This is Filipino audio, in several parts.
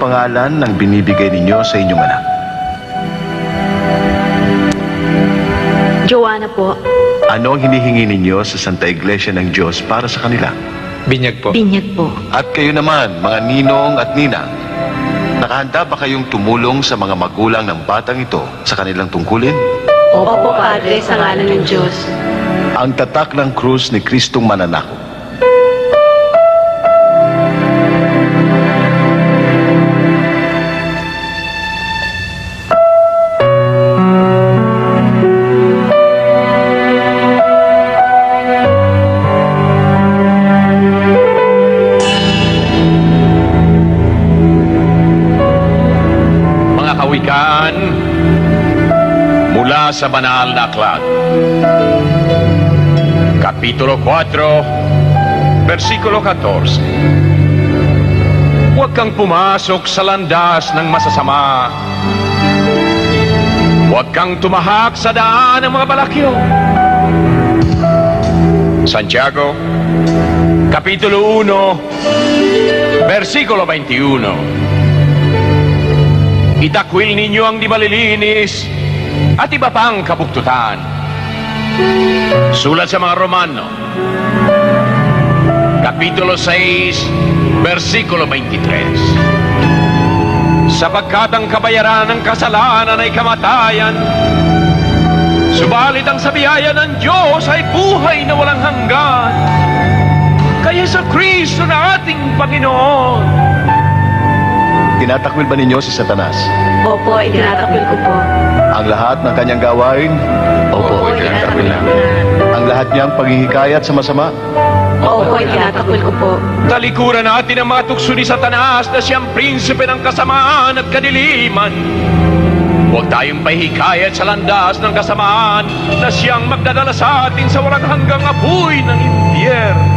pangalan ng binibigay ninyo sa inyong anak? Joanna po. Ano ang hinihingi ninyo sa Santa Iglesia ng Diyos para sa kanila? Binyag po. Binyag po. At kayo naman, mga ninong at ninang, nakahanda ba kayong tumulong sa mga magulang ng batang ito sa kanilang tungkulin? Opo, Padre, sa ngalan ng Diyos. Ang tatak ng krus ni Kristong mananako. Mga kawikaan mula sa banal na aklat. Kapitulo 4, versikulo 14. Huwag kang pumasok sa landas ng masasama. Huwag kang tumahak sa daan ng mga balakyo. Santiago, Kapitulo 1, versikulo 21. Itakwil ninyo ang di malilinis at iba pang kabuktutan. Sulat sa mga Romano, Kapitulo 6, versikulo 23. Sapagkat ang kabayaran ng kasalanan ay kamatayan, subalit ang sabiyaya ng Diyos ay buhay na walang hanggan, kaya sa Kristo na ating Panginoon. Tinatakwil ba ninyo si Satanas? Opo, itinatakwil ko po. Ang lahat ng kanyang gawain? Opo, itinatakwil ko. Ang lahat niyang paghihikayat sa masama? Opo, itinatakwil ko po. Talikuran natin ang mga tukso ni Satanas na siyang prinsipe ng kasamaan at kadiliman. Huwag tayong pahikayat sa landas ng kasamaan na siyang magdadala sa atin sa walang hanggang apoy ng impyerno.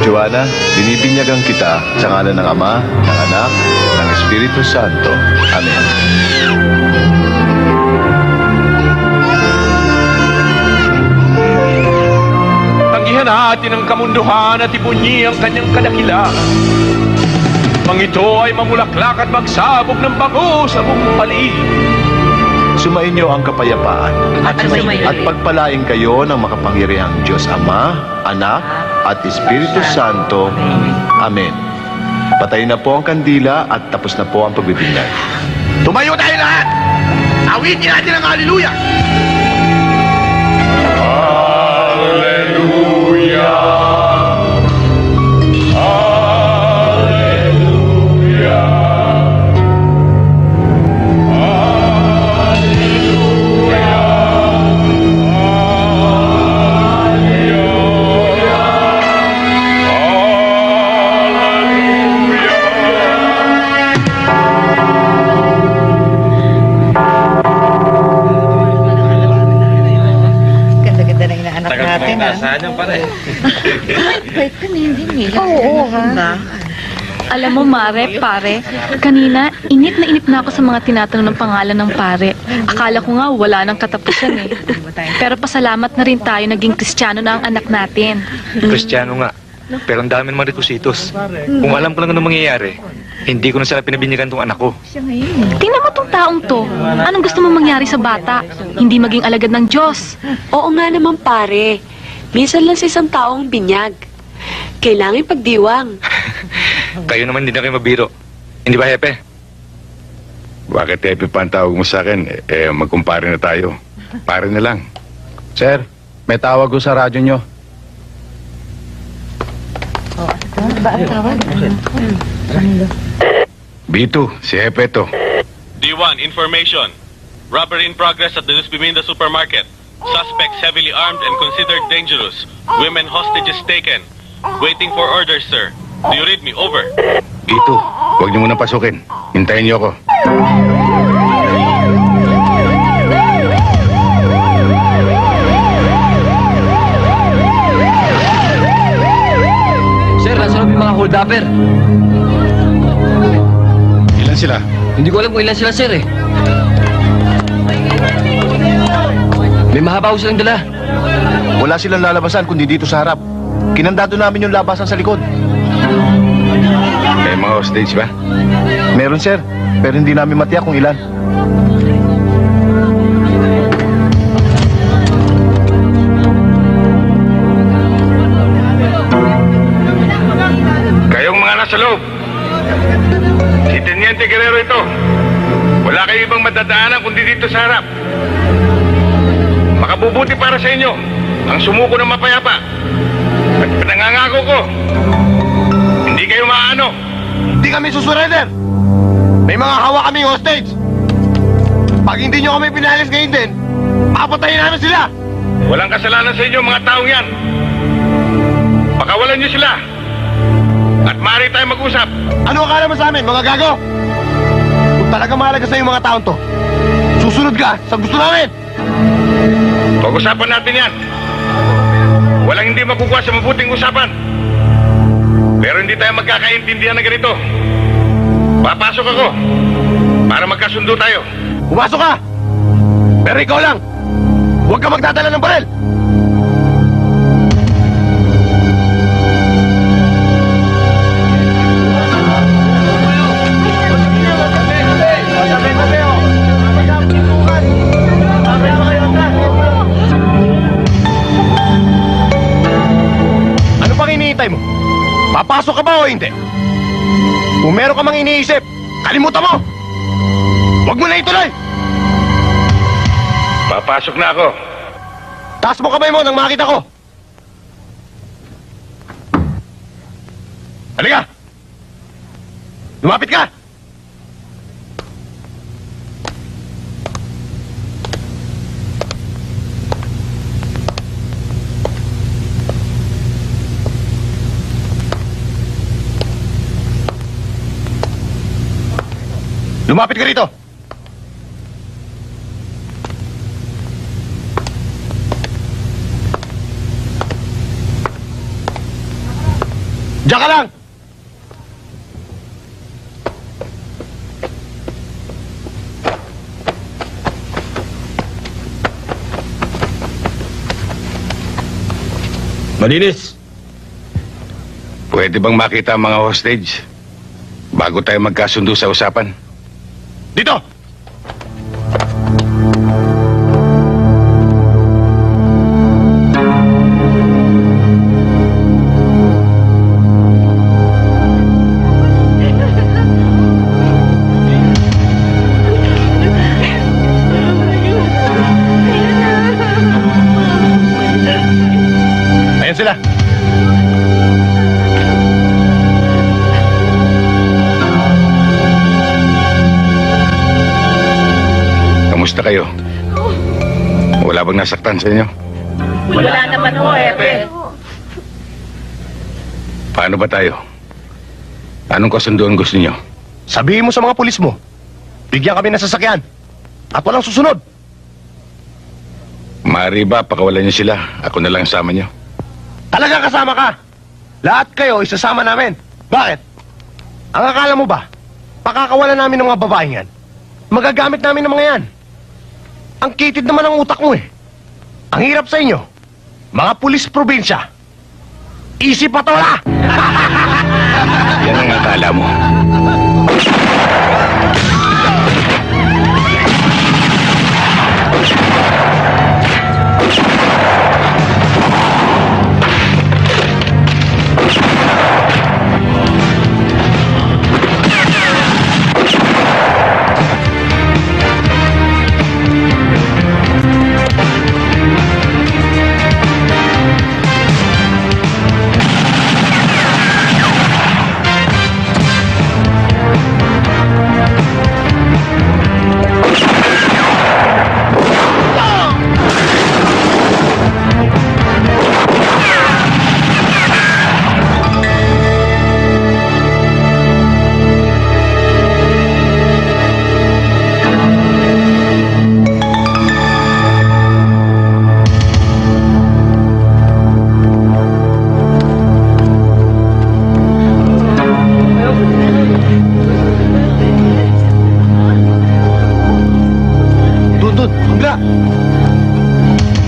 Joanna, binibinyagan kita sa ngalan ng Ama, ng Anak, ng Espiritu Santo. Amen. Tanggihan natin ang kamunduhan at ipunyi ang kanyang kadakilaan. Mang ito ay mamulaklak at magsabog ng bango sa buong paligid. Sumainyo ang kapayapaan At sumainyo. at pagpalain kayo ng makapangyarihang Diyos Ama, Anak, at Espiritu Santo. Amen. Patayin na po ang kandila at tapos na po ang pagbibinyag. Tumayo tayo lahat! Awitin natin ang hallelujah! Ganda-ganda na inaanak natin, ha? Sayang pare. Wait, hindi. Oo, ha? Alam mo, Mare, pare, kanina, init na ako sa mga tinatanong ng pangalan ng pare. Akala ko nga wala nang katapusan eh. Pero pasalamat na rin tayo naging Kristiyano na ang anak natin. Kristiyano nga. Pero ang dami naman requisitos. Kung alam ko lang anong mangyayari, hindi ko na sila pinabinyagan tong anak ko. Tingnan mo tong taong to. Anong gusto mong mangyari sa bata? Hindi maging alagad ng Diyos. Oo nga naman, pare. Minsan lang sa isang taong binyag. Kailangan pagdiwang. Kayo naman hindi na kayo mabiro. Hindi ba, Hepe? Bakit Epi pa ang tawag mo sa akin? Magkumpare na tayo. Pare na lang. Sir, may tawag ko sa radyo nyo. Bito, si Epe to. D1, information. Robbery in progress at the Luz Biminda supermarket. Suspects heavily armed and considered dangerous. Women hostages taken. Waiting for orders, sir. Do you read me? Over. Bito, huwag niyo muna pasukin. Hintayin niyo ako. Sir, nasa loob yung mga hold-upper. Ilan sila? Hindi ko alam kung ilan sila, sir, eh. May mahaba ko silang dala. Wala silang lalabasan kundi dito sa harap. Kinandado namin yung labasan sa likod. May mga hostage ba? Meron, sir. Pero hindi namin matiyak kung ilan. Kayong mga nasa loob. Si Teniente Guerrero ito. Wala kayo ibang madadaanan kundi dito sa harap. Makabubuti para sa inyo ang sumuko ng mapayapa. At pinangangako ko, hindi kayo maano. Hindi kami susurrender. May mga hawa kaming hostage. Pag hindi nyo kami pinalis ngayon din, papatayin namin sila. Walang kasalanan sa inyo mga taong yan. Pakawalan niyo sila. At maaari tayo mag-usap. Ano akala mo sa amin, mga gago? Kung talaga mahalaga sa yung mga taon to, susunod ka sa gusto namin. Pag-usapan natin yan. Walang hindi makukuha sa mabuting usapan. Pero hindi tayo magkakaintindihan na ganito. Papasok ako para magkasundo tayo. Pumasok ka! Pero ikaw lang, huwag ka magdadala ng baril. Ano pang iniintay mo? Papasok ka ba o hindi? Kung meron ka mang iniisip, kalimutan mo! Huwag mo na ituloy! Papasok na ako. Taas mo kamay mo nang makita ko! Halika! Lumapit ka! Lumapit ka rito! Diyan ka lang! Malinis! Pwede bang makita ang mga hostage bago tayo magkasundo sa usapan? Dito! Ayan sila! Kamusta kayo? Wala bang nasaktan sa inyo? Wala naman ho, Epe. Paano ba tayo? Anong kasunduan gusto niyo? Sabihin mo sa mga pulis mo, bigyan kami ng sasakyan at walang susunod. Maaari ba pakawalan niyo sila? Ako na lang sama niyo. Talagang kasama ka. Lahat kayo isasama namin. Bakit? Ang akala mo ba, pakakawalan namin ng mga babaeng yan, magagamit namin ng mga yan. Ang kitid naman ang utak mo eh. Ang hirap sa inyo, mga pulis probinsya. Easy patola! Yan ang akala mo.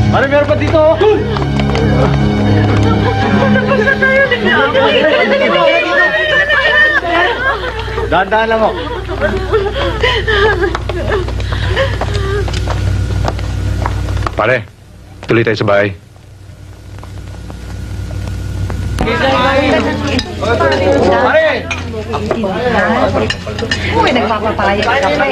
Ano meron pa dito? Dahan-dahan lang, oh. Pare, tuloy tayo sa bahay. Uy, nagpapapayag ka pa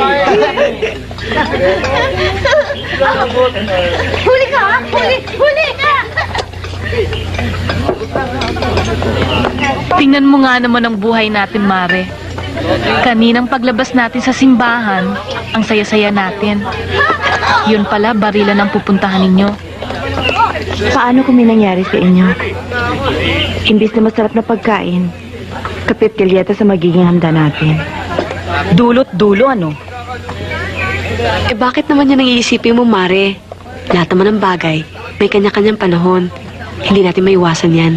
Huli ka! Huli! Huli ka! Tingnan mo nga naman ang buhay natin, Mare. Kaninang paglabas natin sa simbahan, ang saya-saya natin. Yun pala, barilan ang pupuntahan ninyo. Paano kung may nangyari sa inyo? Imbis na masarap na pagkain, kapit kalyeta sa magiging handa natin. Dulot dulo, ano? Eh bakit naman yan ang iisipin mo, Mare? Lahat naman ng bagay, may kanya-kanyang panahon. Hindi natin maiwasan yan.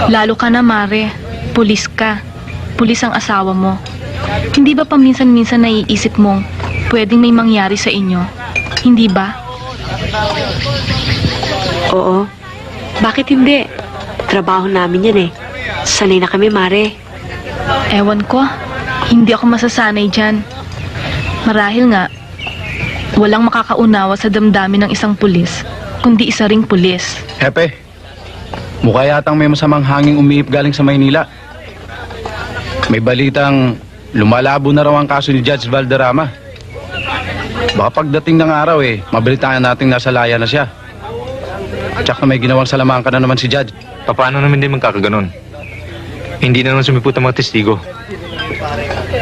Lalo ka na, Mare. Pulis ka. Pulis ang asawa mo. Hindi ba paminsan-minsan naiisip mong pwedeng may mangyari sa inyo? Hindi ba? Oo. Bakit hindi? Trabaho namin yan eh. Sanay na kami, Mare. Ewan ko. Hindi ako masasanay dyan. Marahil nga, walang makakaunawa sa damdamin ng isang pulis, kundi isa ring pulis. Hepe, mukha yatang may masamang hanging umiip galing sa Maynila. May balitang lumalabo na raw ang kaso ni Judge Valderrama. Baka pagdating ng araw mabalitaan nating nasa laya na siya. Tsaka may ginawang salamangka na naman si Judge. Paano naman din magkakaganon? Hindi na naman sumipot ang mga testigo.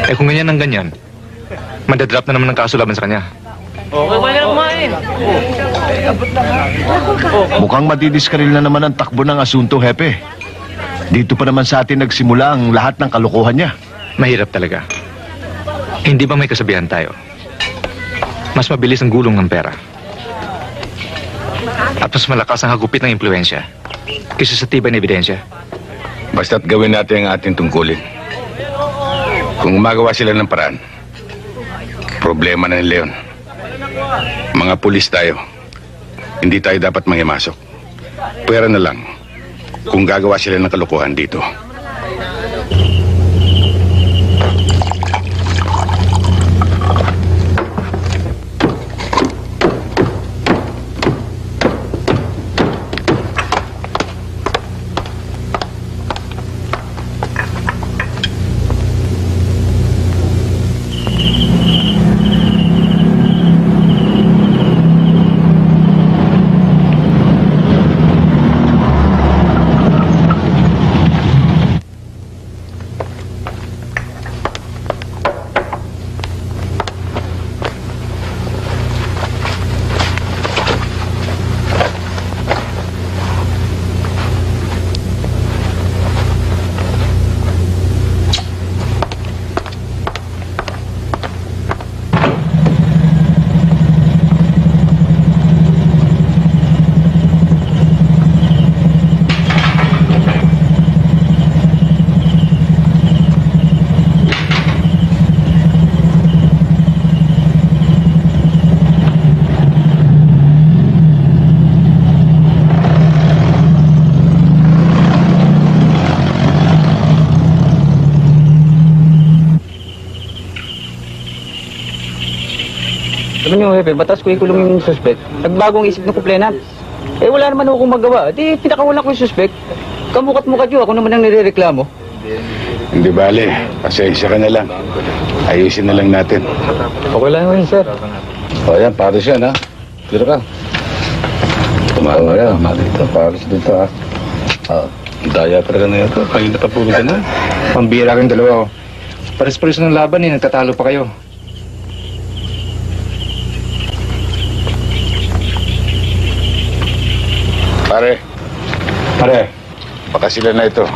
Eh kung ganyan ang ganyan, madadrop na naman ang kaso laban sa kanya. Mukhang madidiskaril na naman ang takbo ng asunto, Hepe. Dito pa naman sa atin nagsimula ang lahat ng kalokohan niya. Mahirap talaga. Hindi ba may kasabihan tayo? Mas mabilis ang gulong ng pera. At mas malakas ang hagupit ng impluensya kaysa sa tibay na ebidensya. Basta't gawin natin ang ating tungkulin. Kung magawa sila ng paraan, problema na ni Leon. Mga pulis tayo. Hindi tayo dapat manghimasok. Pwera na lang kung gagawa sila ng kalokohan dito. Sabi niyo, Hepe, batas ko ikulong yung suspect. Nagbagong isip ng kumplena. Eh, wala naman akong magawa. Di, pinakawalan ko yung suspect. Kamukat mo kadyo, ako naman ang nirereklamo. Hindi bale, pasensya ka na lang. Ayusin na lang natin. Okay lang yun, sir. O yan, pares yan ha. Tira ka. Tumama yan, dito. Pares dito ha. Daya talaga na ito. Kayo natapulog ka na. Pambira kayong dalawa. Pares-pares ng laban nagtatalo pa kayo. Pare, baka sila na ito.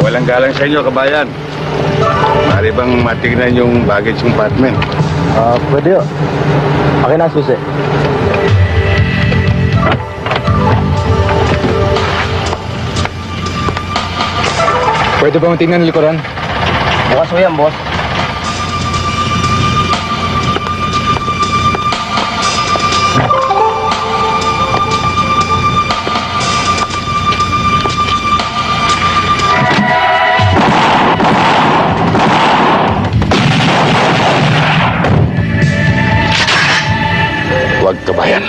Walang galang sa inyo, kabayan. Mari bang matignan yung baggage compartment? Pwede yun. Akin na susi. Pwede ba tingnan ng likuran? Bukas mo yan, boss. Huwag kabayan.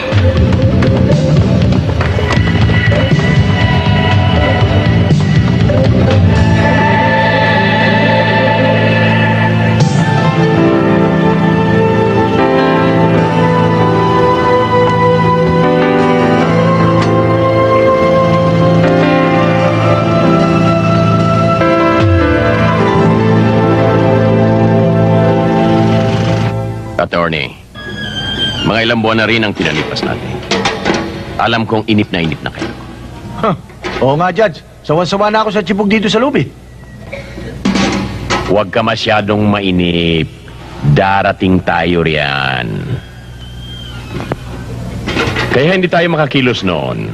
Attorney, mga ilang buwan na rin ang pinalipas natin. Alam kong inip na kayo. Oo nga, Judge. Sawan-sawa na ako sa tsipog dito sa loob eh. Huwag ka masyadong mainip. Darating tayo riyan. Kaya hindi tayo makakilos noon.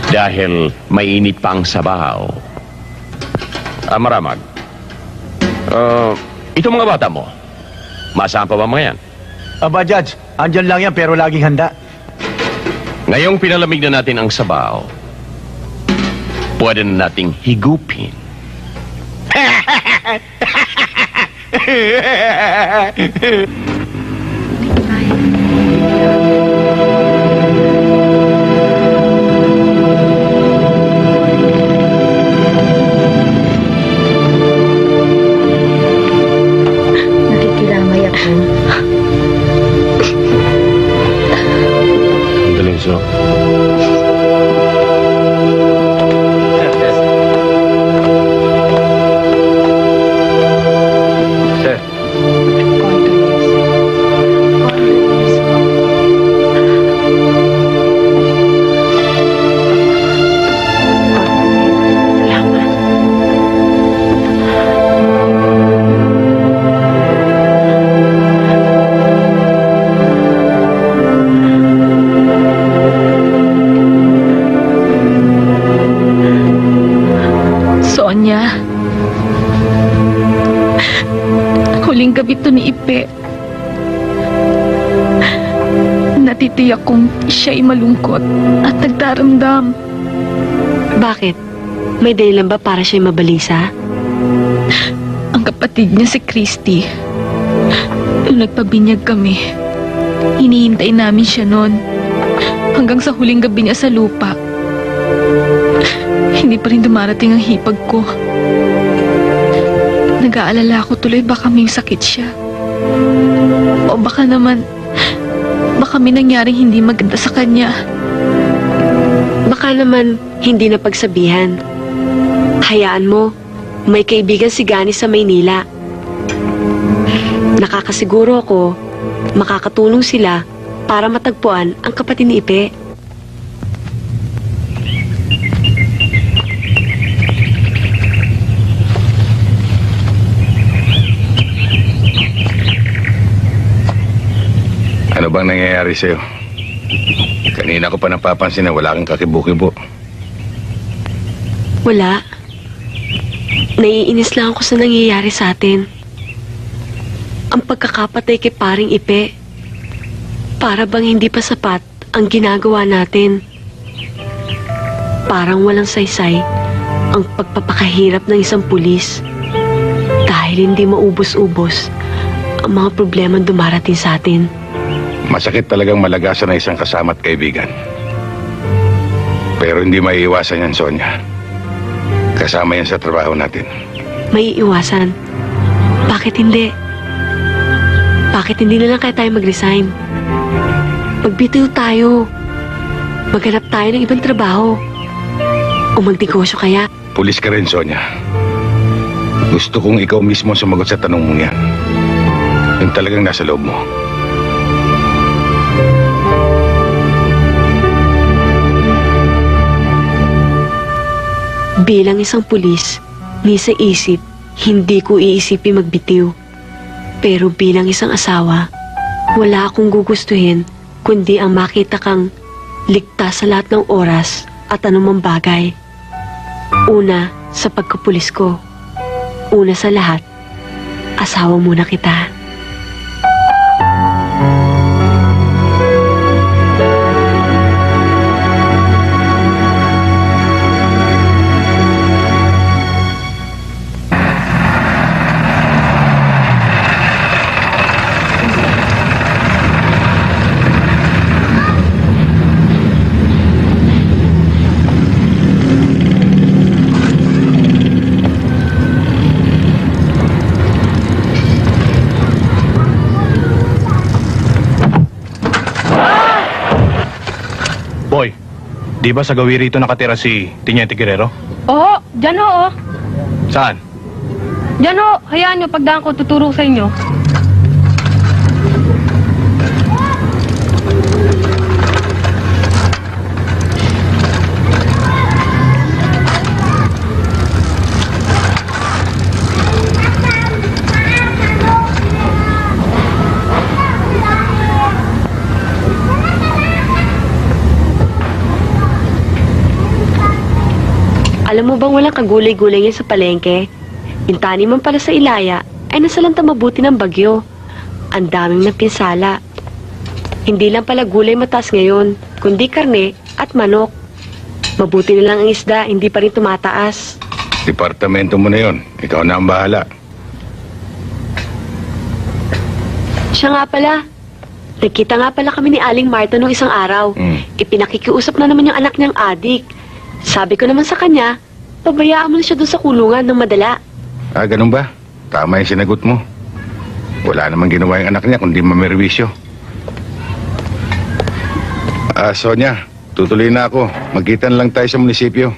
Dahil mainit pa ang sabaw. Maramag. Ito mga bata mo. Maasahan pa ba mga yan? Aba, Judge. Andyan lang yan pero laging handa. Ngayong pinalamig na natin ang sabaw, pwede na nating higupin. Nakikiramay ako. Daliso. Sir. Sonia. Huling gabi to ni Ipe. Natitiyak kong siya'y malungkot at nagdaramdam. Bakit? May dahilan ba para siya'y mabalisa? Ang kapatid niya si Christy. Nung nagpabinyag kami, hinihintay namin siya noon. Hanggang sa huling gabi niya sa lupa. Hindi pa rin dumarating ang hipag ko. Nag-aalala ako tuloy baka may sakit siya. O baka naman, baka may nangyaring hindi maganda sa kanya. Baka naman hindi na pagsabihan. Hayaan mo, may kaibigan si Gani sa Maynila. Nakakasiguro ako, makakatulong sila para matagpuan ang kapatid ni Ipe. Ano bang nangyayari sa'yo? Kanina ko pa napapansin na wala kang kakibo-kibo. Wala. Naiinis lang ako sa nangyayari sa atin. Ang pagkakapatay kay paring Ipe. Para bang hindi pa sapat ang ginagawa natin. Parang walang saysay ang pagpapakahirap ng isang pulis. Dahil hindi maubos-ubos ang mga problema dumarating sa atin. Masakit talagang malagasan na isang kasama at kaibigan. Pero hindi maiiwasan yan, Sonia. Kasama yan sa trabaho natin. May iiwasan. Bakit hindi? Bakit hindi na lang kaya tayo mag-resign? Magbitiw tayo. Maghanap tayo ng ibang trabaho. O magnegosyo kaya. Pulis ka rin, Sonia. Gusto kong ikaw mismo sumagot sa tanong mong yan. Yung talagang nasa loob mo. Bilang isang pulis, ni sa isip, hindi ko iisipin magbitiw. Pero bilang isang asawa, wala akong gugustuhin kundi ang makita kang ligtas sa lahat ng oras at anumang bagay. Una, sa pagkapulis ko. Una sa lahat, asawa muna kita. Boy, di ba sa gawi rito nakatira si Teniente Guerrero? Oo, dyan ho, oh. Saan? Dyan ho, hayaan nyo, pagdaan ko, tuturo sa inyo. Alam mo bang walang kagulay-gulay yan sa palengke? Yung taniman pala sa Ilaya ay nasalanta mabuti ng bagyo. Ang daming napinsala. Hindi lang pala gulay mataas ngayon, kundi karne at manok. Mabuti na lang ang isda, hindi pa rin tumataas. Departamento mo na yon. Ikaw na ang bahala. Siya nga pala. Nagkita nga pala kami ni Aling Marta nung isang araw. Ipinakikiusap na naman yung anak niyang adik. Sabi ko naman sa kanya, pabayaan mo na siya doon sa kulungan ng madala. Ah, ganun ba? Tama yung sinagot mo. Wala namang ginawa yung anak niya kundi mamerwisyo. Sonia, tutuloy na ako. Magkita na lang tayo sa munisipyo.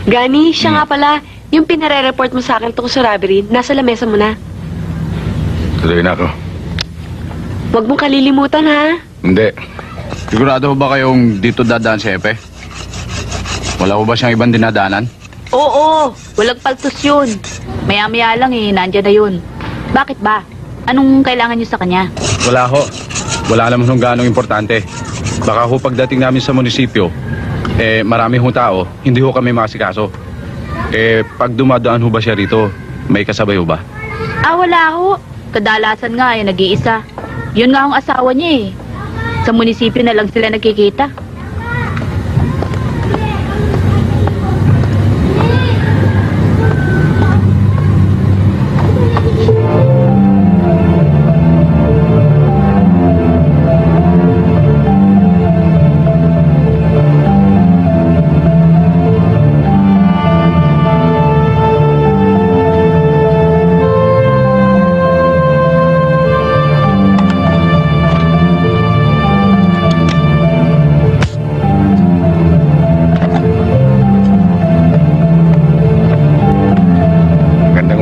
Gani, siya nga pala, yung pinare-report mo sa akin tungkol sa robbery, nasa lamesa mo na. Tuloy na ako. Huwag mong kalilimutan, ha? Hindi. Sigurado ho ba kayong dito dadaan si Epe? Wala ko ba siyang ibang dinadaanan? Oo, walang paltos yun. Maya-maya lang nandyan na yun. Bakit ba? Anong kailangan niyo sa kanya? Wala ho. Wala naman hong ganong importante. Baka ho pagdating namin sa munisipyo, marami hong tao, hindi ho kami makasikaso. Pag dumadaan ho ba siya rito, may kasabay ho ba? Wala ho. Kadalasan nga nag-iisa. Yun nga ang asawa niya Sa munisipyo na lang sila nagkikita.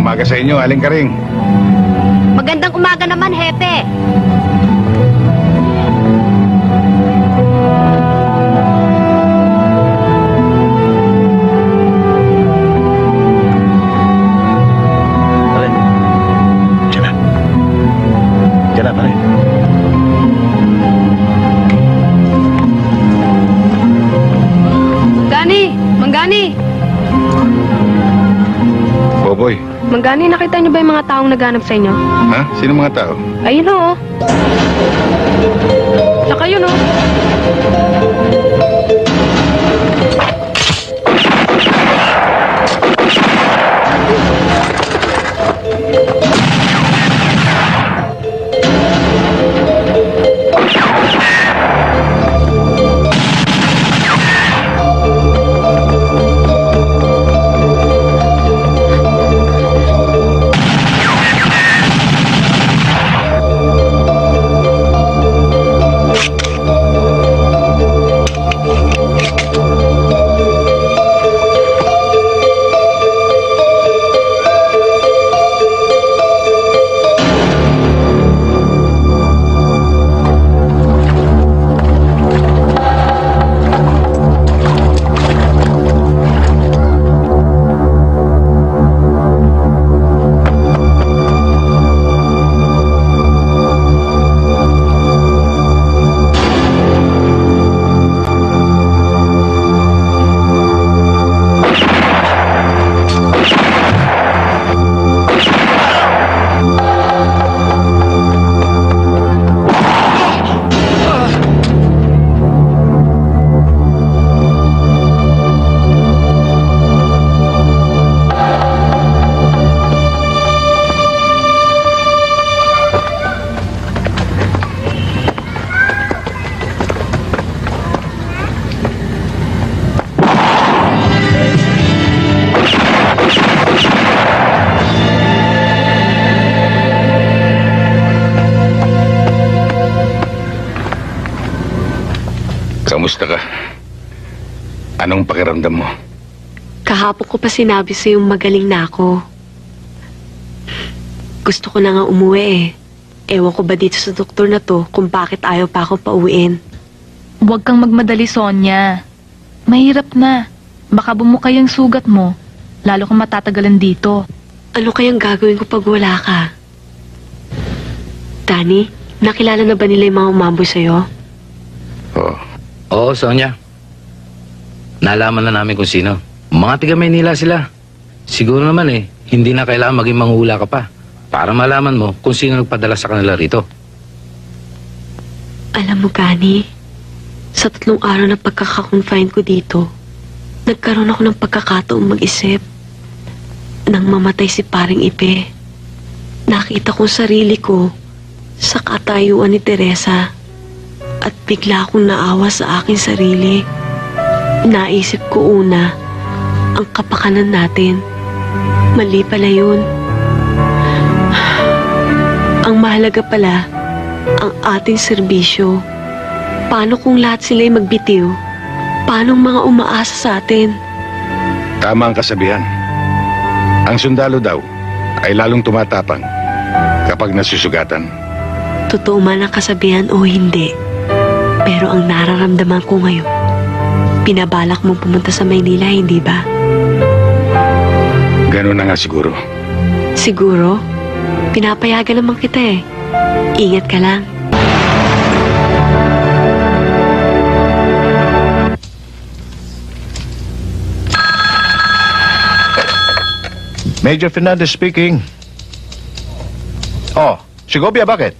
Umaga sa inyo, Aling Karing. Magandang umaga naman, Hepe. Diyan na. Diyan na, pare. Gani, Manggani. Boboy. Manggani, nakita niyo ba yung mga taong naghanap sa inyo? Ha? Sino mga tao? Ayun ho, oh. Saka yun, oh. Kamusta ka? Anong pakiramdam mo? Kahapon ko pa sinabi sa'yo magaling na ako. Gusto ko na nga umuwi eh. Ewan ko ba dito sa doktor na to kung bakit ayaw pa ako pauwiin. Huwag kang magmadali, Sonia. Mahirap na. Baka bumukay ang sugat mo. Lalo kang matatagalan dito. Ano kayang gagawin ko pag wala ka? Danny, nakilala na ba nila yung mga umamboy sa'yo? Oo. Oo, Sonia. Nalaman na namin kung sino. Mga tiga Maynila sila. Siguro naman hindi na kailangan maging manghula ka pa para malaman mo kung sino nagpadala sa kanila rito. Alam mo, Gani, sa 3 araw na pagkakakonfine ko dito, nagkaroon ako ng pagkakataong mag-isip. Nang mamatay si Paring Ipe, nakita ko sarili ko sa katayuan ni Teresa at bigla akong naawa sa aking sarili. Naisip ko una, ang kapakanan natin. Mali pala yun. Ang mahalaga pala, ang ating serbisyo. Paano kung lahat sila'y magbitiw? Paano ang mga umaasa sa atin? Tama ang kasabihan. Ang sundalo daw ay lalong tumatapang kapag nasusugatan. Totoo man ang kasabihan o hindi. Pero ang nararamdaman ko ngayon, pinabalak mong pumunta sa Maynila, hindi ba? Ganun na nga siguro. Siguro? Pinapayagan naman kita eh. Ingat ka lang. Major Fernandez speaking. Oh, si Gobia, bakit?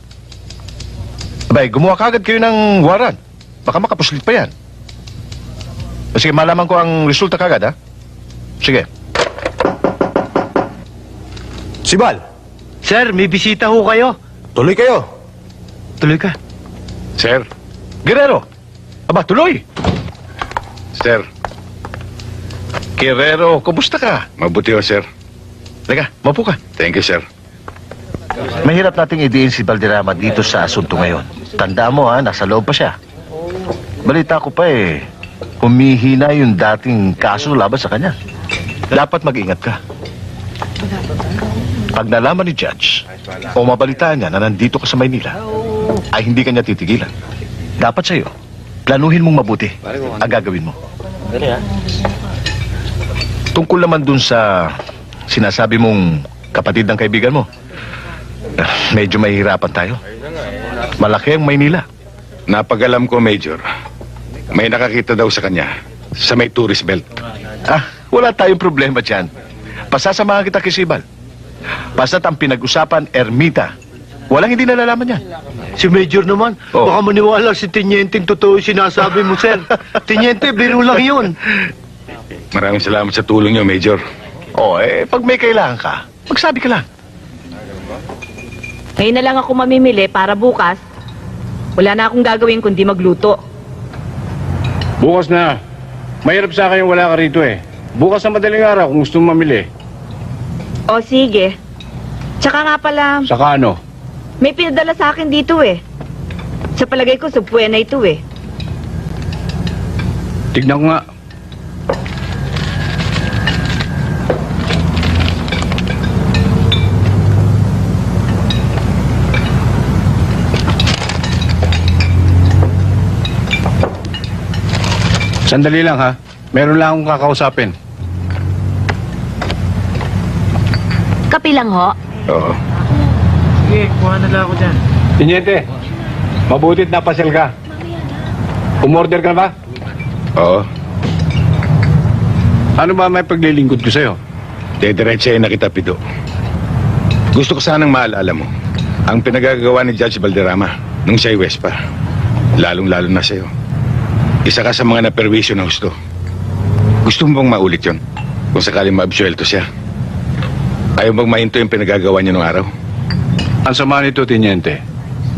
Abay, gumawa kagad kayo ng warrant. Baka makapuslit pa yan. Sige, malaman ko ang resulta kagad, ha? Sige. Sibal! Sir, may bisita ho kayo. Tuloy kayo. Tuloy ka. Sir, Guerrero! Aba, tuloy! sir, Guerrero, kumusta ka? mabuti ho, sir. Teka, mapo ka. Thank you, sir. Mahirap nating idiin si Valderrama dito sa asunto ngayon. Tandaan mo, ha, nasa loob pa siya. Balita ko pa humihina yung dating kaso laban sa kanya. Dapat mag-ingat ka. Pag nalaman ni Judge o mabalitaan niya na nandito ka sa Maynila, ay hindi kanya titigilan. Dapat sa'yo, planuhin mong mabuti ang gagawin mo. Tungkol naman dun sa sinasabi mong kapatid ng kaibigan mo, medyo mahihirapan tayo. Malaki ang Maynila. Napagalam ko, Major. May nakakita daw sa kanya sa may tourist belt. Wala tayong problema dyan. Pasasamahan kita kay Sibal. Basta't ang pinag-usapan, ermita. Walang hindi nalalaman yan. Si Major naman, Oh. baka maniwala si Tenyenteng totoo yung sinasabi mo, sir. Tenyente, biro lang yun. Maraming salamat sa tulong niyo, Major. Pag may kailangan ka, magsabi ka lang. Ngayon na lang ako mamimili para bukas. Wala na akong gagawin kundi magluto. Bukas na. Mahirap sa akin yung wala ka rito Bukas na madaling araw kung gusto mong mamili. O sige. Tsaka nga pala, Saka ano? may pinadala sa akin dito Sa palagay ko, subpuya na ito Tignan ko nga. Sandali lang ha. Meron lang akong kakausapin. Kapi lang ho. Oo. Tinyente, mabutit na pasyal ka. Umorder ka ba? Oo. Ano ba may paglilingkod ko sa'yo? Dediretsahin na kita, Pido. Gusto ko sanang maalala mo ang pinagagawa ni Judge Valderrama nung siya'y Wespa. Lalong-lalo na sa'yo. Isa ka sa mga naperwisyo ng husto. Gusto mo bang maulit yon? Kung sakaling maabsuelto siya. Ayaw bang mahinto yung pinagagawa niya nung araw? Ang sama nito, Tinyente,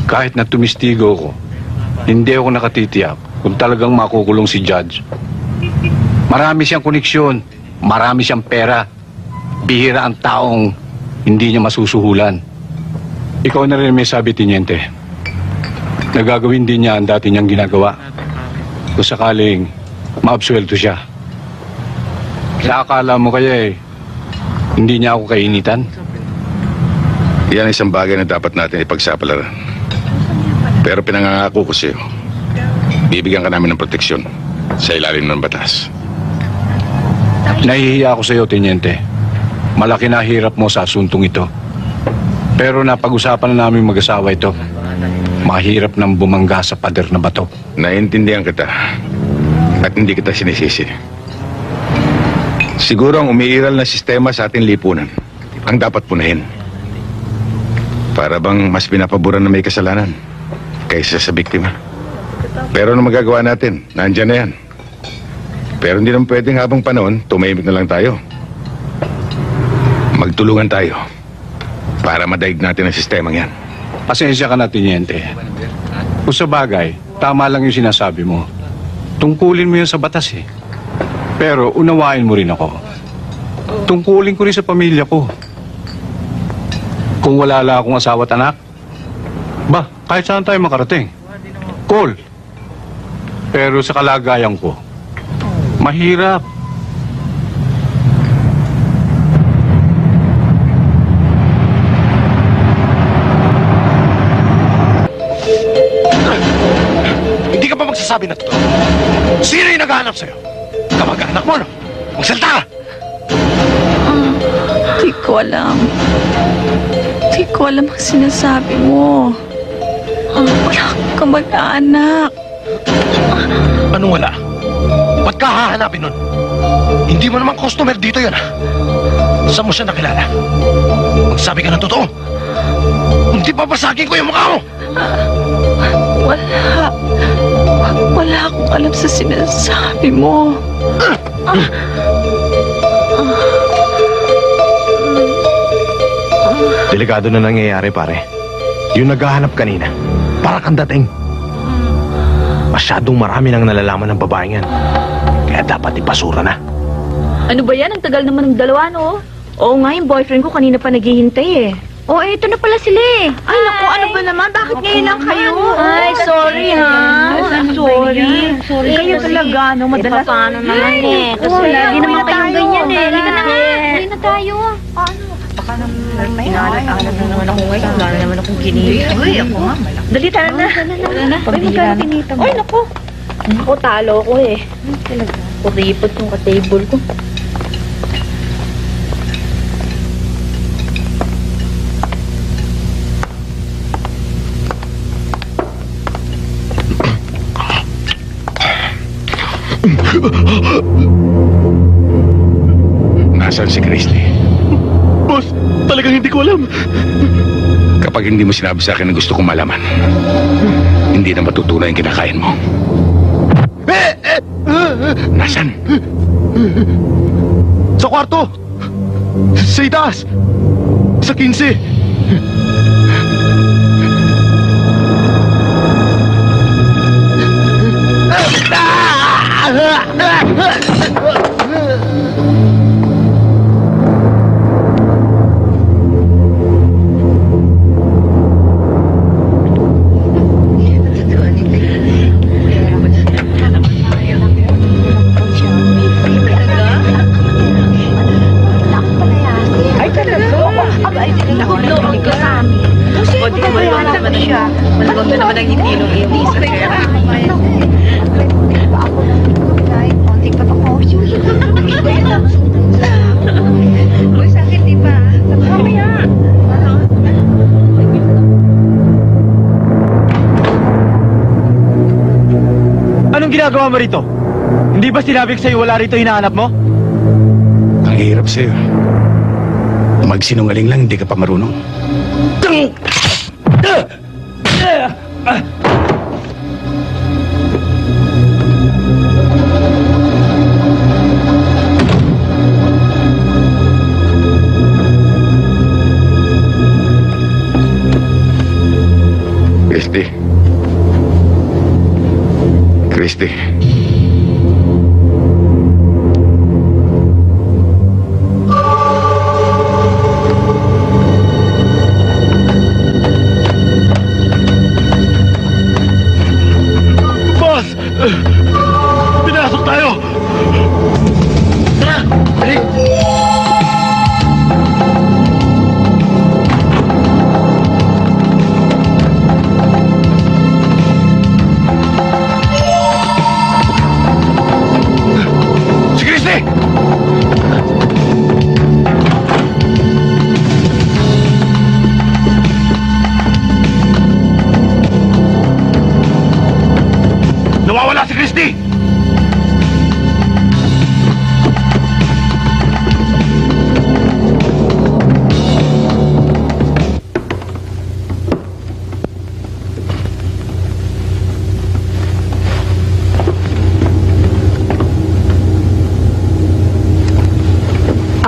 kahit na tumistigo ko, hindi ako nakatitiyak kung talagang makukulong si Judge. Marami siyang koneksyon, marami siyang pera. Bihira ang taong hindi niya masusuhulan. Ikaw na rin may sabi, Tinyente. Nagagawin din niya ang dati niyang ginagawa. kung sakaling maabsuelto siya. Sa akala mo kaya hindi niya ako kainitan? Yan isang bagay na dapat natin ipagsapalaran. Pero pinangangako ko sa'yo, bibigyan ka namin ng proteksyon sa ilalim ng batas. Nahihiya ako sa iyo, Teniente. Malaki na hirap mo sa asuntong ito. Pero napag-usapan na namin mag-asawa ito. Mahirap nang bumangga sa pader na bato. Naiintindihan kita at hindi kita sinisisi. Siguro ang umiiral na sistema sa ating lipunan ang dapat punahin. Para bang mas pinapaboran na may kasalanan kaysa sa biktima. Pero ano magagawa natin? Nandyan na yan. Pero hindi naman pwedeng habang panahon, tumahimik na lang tayo. Magtulungan tayo para madaig natin ang sistemang yan. Pasensya ka na, Teniente. Kung sa bagay, tama lang yung sinasabi mo. Tungkulin mo yun sa batas eh. Pero unawain mo rin ako. Tungkulin ko rin sa pamilya ko. Kung wala lang akong asawa at anak, kahit saan tayo makarating. Cool. Pero sa kalagayan ko, mahirap. Hindi ka pa magsasabi na totoo. Sino yung naghahanap sa'yo? Kamag-anak mo, no? Magsalita ka! Di ko alam. Di ko alam ang sinasabi mo. Wala akong kamag-anak. Anong wala? Ba't ka hahanapin nun? Hindi mo naman customer dito yun, ha? Saan mo siya nakilala? Magsabi ka ng totoo. Hindi papasagin ko yung mukha mo! Wala akong alam sa sinasabi mo. Delikado na nangyayari, pare. Yung naghahanap kanina, para kang dating. Masyadong marami nang nalalaman ng babaeng yan. Kaya dapat ipasura na. Ano ba yan? Ang tagal naman ng dalawa, no? Oo nga, yung boyfriend ko kanina pa naghihintay eh. Oh, ito na pala sila eh. Ay, naku, ano ba naman? Bakit ngayon lang kayo? Ay, sorry ha. Sorry. Kayo talaga, no? Madalas. Paano naman eh? Kasi lagi naman kayong ganyan eh. Halika na nga. Halika na tayo. Paano? Baka pinaalat-alat na naman ako ngayon. Wala na naman akong kinita. Ay, ako nga. Dali, tara na. Ay, magkano kinita mo? Ay, naku. Ako, talo ko eh. Talaga. Kuripot yung ka-table ko. Nasaan si Christy? Boss, talagang hindi ko alam. Kapag hindi mo sinabi sa akin na gusto kong malaman, hindi na matutunan yung kinakain mo. Nasaan? Sa kwarto! Sa itaas! Sa 15! Anong ginagawa mo rito? Hindi ba sinabi ko sa'yo wala rito hinahanap mo? Ang hirap sa'yo. Magsinungaling lang, hindi ka pa marunong. Christy. Boss!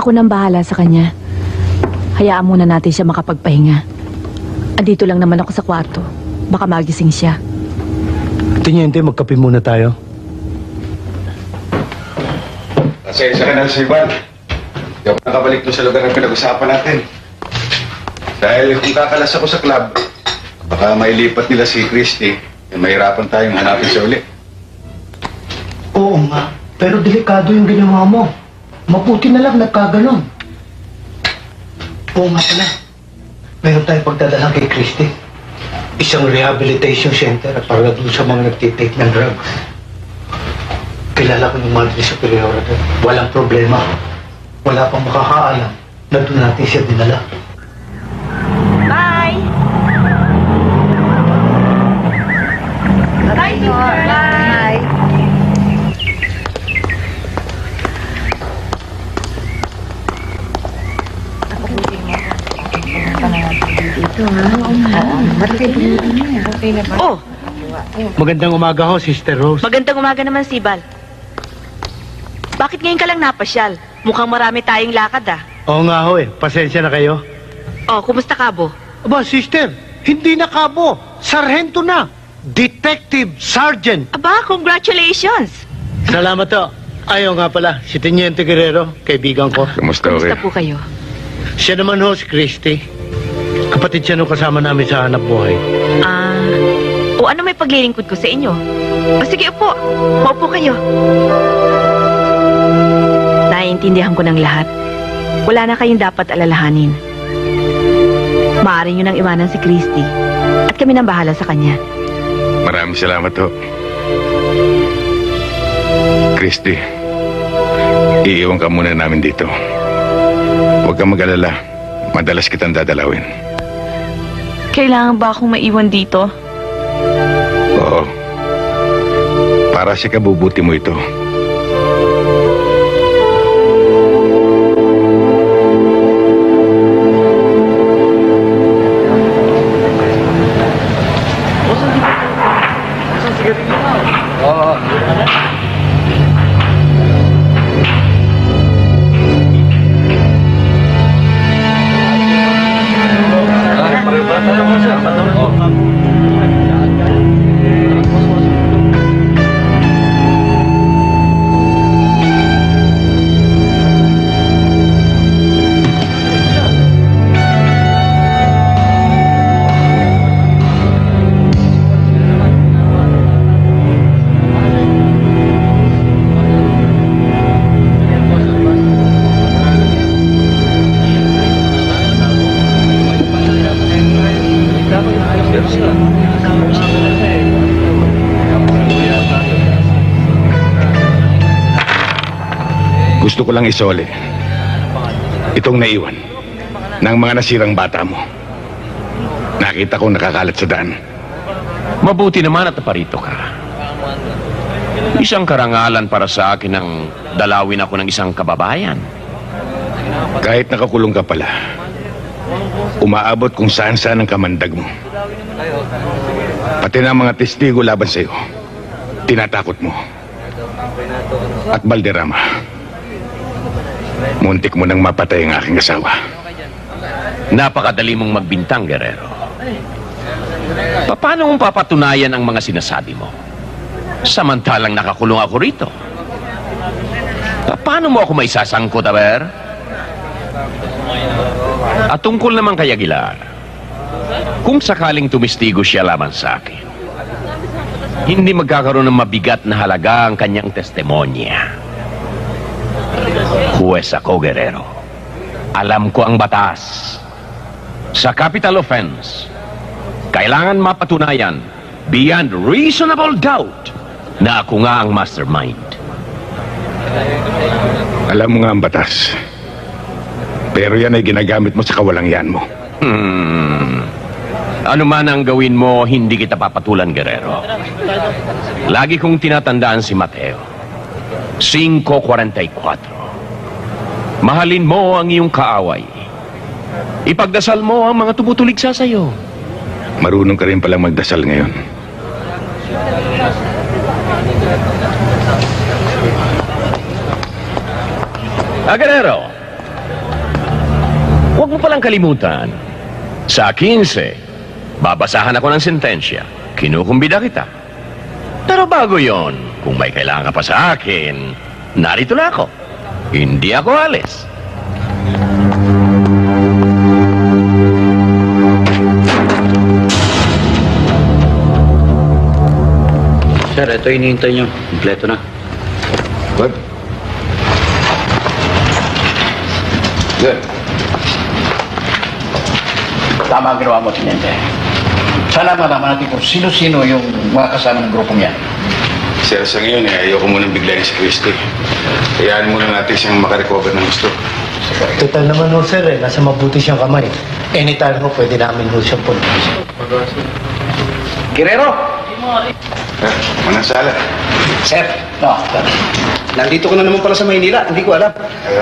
Ako nang bahala sa kanya. Hayaan muna natin siya makapagpahinga. Andito lang naman ako sa kwarto. Baka magising siya. Tiniente, magkape muna tayo. Pasensya ka na, Sibal. Hindi ako nakabalik doon sa lugar na pinag-usapan natin. Dahil kung kakalas ako sa club, baka mailipat nila si Christy, eh, mahirapan tayong hanapin siya uli. Oo nga, pero delikado yung ginawa mo. Mabuti na lang nagkaganon. Oo nga pala. Meron tayong pagdadala kay Christy. Isang rehabilitation center para doon sa mga nagtitake ng drugs. Kilala ko yung Madre Superiora doon. Walang problema. Wala pang makakaalam na doon natin siya dinala. Bye! Bye, sister! Bye! Oh, Magandang umaga ho, Sister Rose. magandang umaga naman, Sibal. Bakit ngayon ka lang napasyal? Mukhang marami tayong lakad ah. Oo nga ho eh, pasensya na kayo. Oh, kumusta ka, Bo? Aba, Sister, hindi na kabo. Sarhento na. Detective Sergeant. Aba, congratulations! Salamat ho. Ayaw nga pala, si Teniente Guerrero, kaibigan ko. Kamusta, Kumusta po kayo? Siya naman ho, si Christy. Kapatid siya nung kasama namin sa hanap buhay. O ano may paglilingkod ko sa inyo? O sige, upo. Maupo kayo. Naiintindihan ko ng lahat. Wala na kayong dapat alalahanin. Maaari nyo nang iwanan si Christy. At kami nang bahala sa kanya. Maraming salamat ho. Christy, iiwan ka muna namin dito. Huwag kang mag-alala. Madalas kitang dadalawin. Kailangan ba akong maiwan dito? Oo. Para sa kabubuti mo ito. Gusto ko lang isole itong naiwan ng mga nasirang bata mo. Nakita ko nakakalat sa daan. Mabuti naman at naparito ka. Isang karangalan para sa akin ang dalawin ako ng isang kababayan. Kahit nakakulong ka pala, umaabot kung saan-saan ang kamandag mo. Pati na mga testigo laban sa'yo, tinatakot mo. At Balderrama, muntik mo nang mapatay ang aking asawa. Napakadali mong magbintang, Guerrero. Paano mong papatunayan ang mga sinasabi mo? Samantalang nakakulong ako rito. Paano mo ako may sasangkot, Aber? At tungkol naman kay Aguilar, kung sakaling tumistigo siya laban sa akin, hindi magkakaroon ng mabigat na halaga ang kanyang testimonya. Huwes ako, Guerrero. Alam ko ang batas. Sa capital offense, kailangan mapatunayan beyond reasonable doubt na ako nga ang mastermind. Alam mo nga ang batas. Pero yan ay ginagamit mo sa kawalangian mo. Ano man ang gawin mo, hindi kita papatulan, Guerrero. Lagi kong tinatandaan si Mateo. 5:44. Mahalin mo ang iyong kaaway. Ipagdasal mo ang mga tumutulig sa sayo. Marunong ka rin palang magdasal ngayon. Guerrero, mo palang kalimutan, sa 15, babasahan ako ng sentensya. Kinukumbida kita. Pero bago yon, kung may kailangan ka pa sa akin, narito na ako. Hindi ako alis. Sir, ito hinihintay nyo. Kompleto na. Good. Good. Tama ang ginawa mo, Tiniente. Sana malaman natin kung sino-sino yung mga kasama ng grupong yan. Sir, sa ngayon ayoko munang biglayin si Christy. Hayaan muna natin siyang makarecover ng gusto. Total naman ho, sir, nasa mabuti siyang kamay. Anytime ho, pwede namin ho siyang puntos. Guerrero! Manang sala. Sir, no. Nandito ko na naman pala sa Maynila. Hindi ko alam.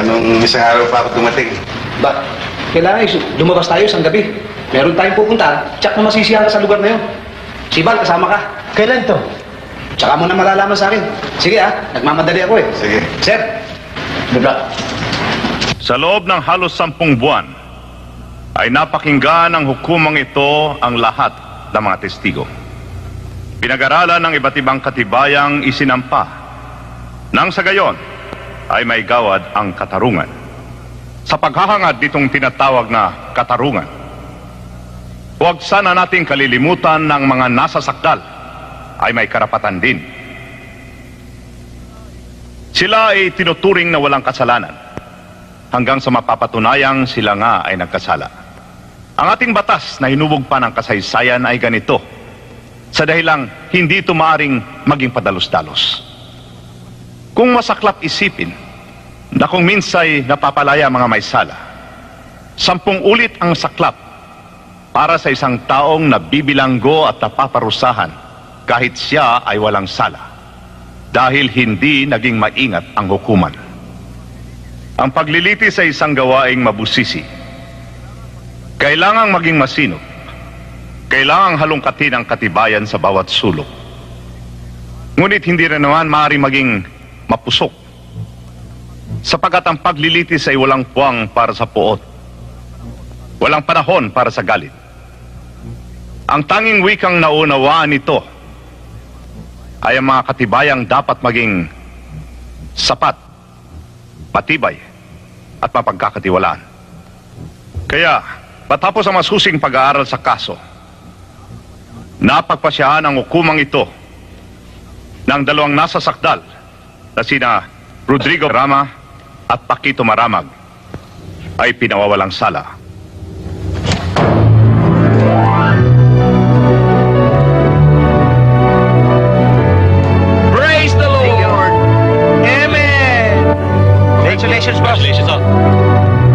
Nung isang araw pa ako dumating. Ba, kailangan lumabas tayo isang gabi. Meron tayong pupuntahan. Tsak na masisiyahan ka sa lugar na yun. Sibal, kasama ka. Kailan to? Tsaka mo na malalaman sa akin. Sige nagmamadali ako eh. Sige. Sir, good luck. Sa loob ng halos 10 buwan, ay napakinggan ng hukumang ito ang lahat ng mga testigo. Pinag-aralan ng iba't ibang katibayang isinampa. Nang sa gayon, ay may gawad ang katarungan. Sa paghahangad nitong tinatawag na katarungan, huwag sana nating kalilimutan ng mga nasasakdal ay may karapatan din. Sila ay tinuturing na walang kasalanan hanggang sa mapapatunayang sila nga ay nagkasala. Ang ating batas na hinubog pa ng kasaysayan ay ganito, sa dahilang hindi ito maaring maging padalos-dalos. Kung masaklap isipin na kung minsay napapalaya mga may sala, 10 ulit ang saklap para sa isang taong nabibilanggo at napaparusahan kahit siya ay walang sala dahil hindi naging maingat ang hukuman. Ang pagliliti sa isang gawaing mabusisi, kailangang maging masinop. Kailangang halongkatin ang katibayan sa bawat sulok. Ngunit hindi rin naman maaari maging mapusok, sapagat ang paglilitis ay walang puwang para sa puot, walang panahon para sa galit. Ang tanging wikang naunawaan nito ay ang mga katibayang dapat maging sapat, matibay, at mapagkakatiwalaan. Kaya, matapos ang masusing pag-aaral sa kaso, napagpasyahan ang hukumang ito ng 2 nasasakdal na sina Rodrigo Rama at Paquito Maramag ay pinawawalang sala. Praise the Lord! Amen! Congratulations, boss. Congratulations, all.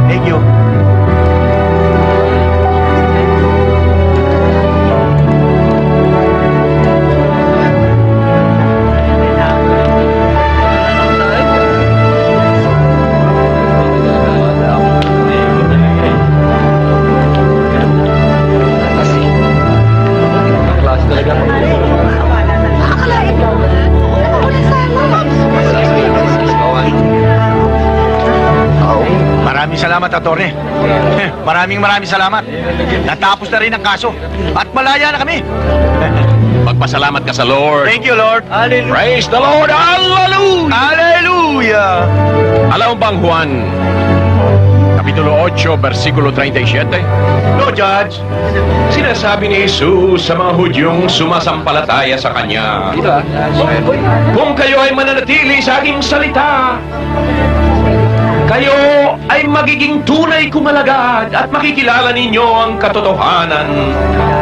Thank you. Maraming salamat, Atty. Maraming salamat. Natapos na rin ang kaso. At malaya na kami. Magpasalamat ka sa Lord. Thank you, Lord. Hallelujah. Praise the Lord! Hallelujah! Hallelujah. Alam mo bang Juan, Kapitulo 8, versikulo 37? No, Judge. Sinasabi ni Jesus sa mga Hudyong sumasampalataya sa Kanya, kung kayo ay mananatili sa aking salita, kayo ay magiging tunay kong alagad at makikilala ninyo ang katotohanan.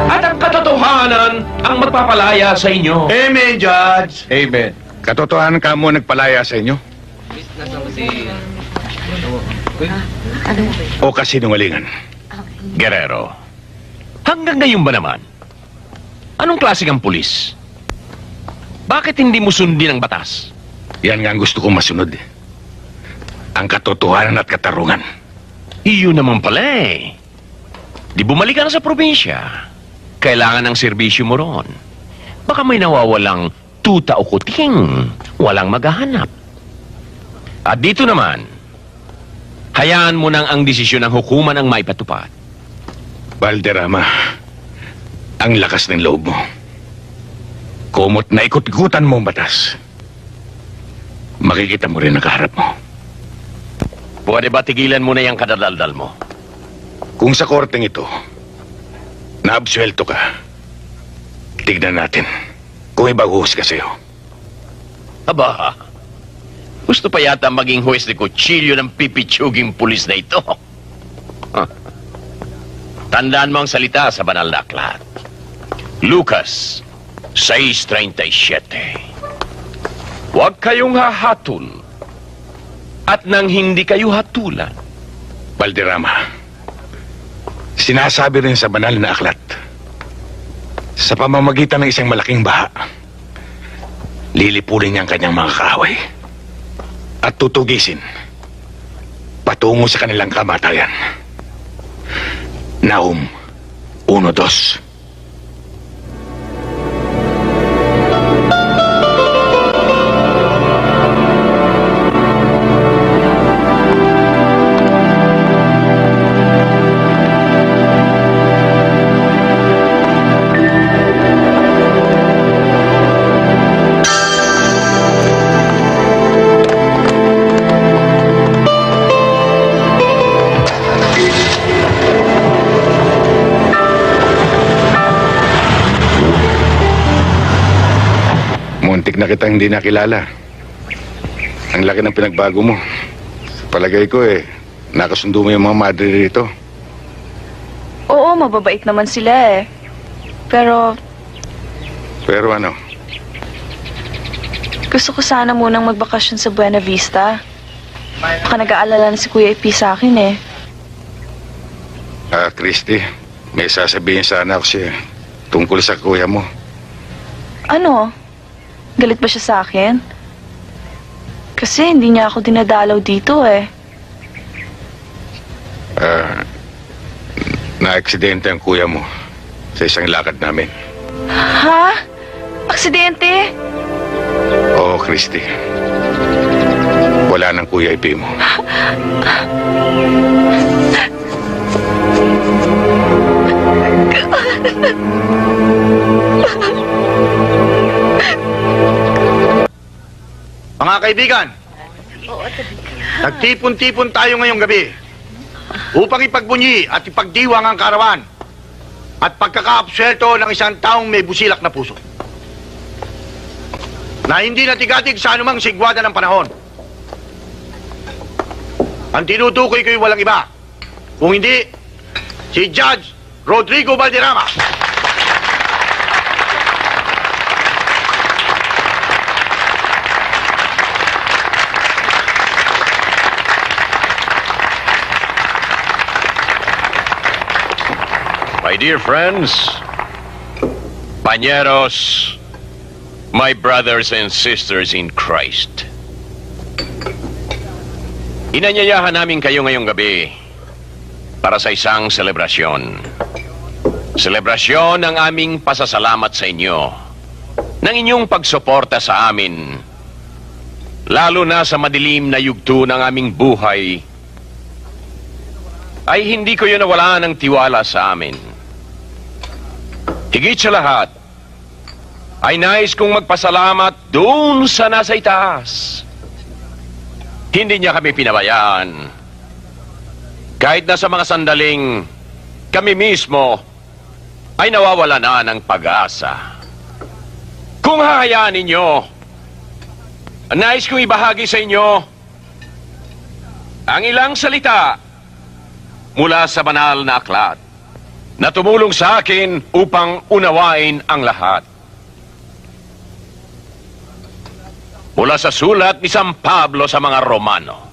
At ang katotohanan ang magpapalaya sa inyo. Amen, Judge. Amen. Katotohanan ka mo nagpalaya sa inyo? O kasinungalingan? Guerrero, hanggang ngayon ba naman? Anong klase kang pulis? Bakit hindi mo sundin ang batas? Yan nga ang gusto kong masunod. Ang katotohanan at katarungan. Iyon naman pala eh. Di bumalik ka na sa probinsya. Kailangan ng serbisyo mo ron. Baka may nawawalang tuta o kuting. Walang maghahanap. At dito naman, Hayaan mo nang ang desisyon ng hukuman ang maipatupad. Valderrama, ang lakas ng loob mo. Kumot na ikot-ikutan mo ang batas. Makikita mo rin ang kaharap mo. Pwede ba tigilan mo na yung kadadaldal mo? Kung sa korteng ito, naabsuelto ka, tignan natin kung ibaguhos ka sa'yo. Aba, gusto pa yata maging huwes de kutsilyo ng pipitsuging pulis na ito. Tandaan mo ang salita sa banal na aklat. Lucas 6:37. Huwag kayong hahatol at nang hindi kayo hatulan. Valderrama, sinasabi rin sa banal na aklat, sa pamamagitan ng isang malaking baha, lilipulin niya ang kanyang mga kaaway at tutugisin patungo sa kanilang kamatayan. Nahum 1:2. Muntik na kitang hindi nakilala. Ang laki ng pinagbago mo. Palagay ko nakasundo mo yung mga madre rito. Oo, mababait naman sila eh. Pero Pero ano, gusto ko sana munang magbakasyon sa Buena Vista. Baka nag-aalala na si Kuya Ipi sa akin eh. Christy, may sasabihin sana ako siya tungkol sa kuya mo. Ano? Galit ba siya sa akin? Kasi hindi niya ako dinadalaw dito eh. Na-aksidente ang kuya mo sa isang lakad namin. Ha? Aksidente? Oo, Christy. Wala nang kuya Ipi mo. Mga kaibigan, nagtipon-tipon tayo ngayong gabi upang ipagbunyi at ipagdiwang ang karawan at pagkakaabsuelto ng isang taong may busilak na puso na hindi natigatig sa anumang sigwada ng panahon. Ang tinutukoy ko'y walang iba, kung hindi si Judge Rodrigo Valderrama. My dear friends, pañeros, my brothers and sisters in Christ. Inanyayahan namin kayo ngayong gabi para sa isang selebrasyon. Selebrasyon ng aming pasasalamat sa inyo ng inyong pagsuporta sa amin, lalo na sa madilim na yugto ng aming buhay, ay hindi ko yun nawala ng tiwala sa amin. Higit sa lahat, ay nais kong magpasalamat doon sa nasa itaas. Hindi niya kami pinabayaan. Kahit na sa mga sandaling kami mismo ay nawawala na ng pag-asa. Kung hahayaan ninyo, nais kong ibahagi sa inyo ang ilang salita mula sa banal na aklat na tumulong sa akin upang unawain ang lahat. Mula sa sulat ni San Pablo sa mga Romano,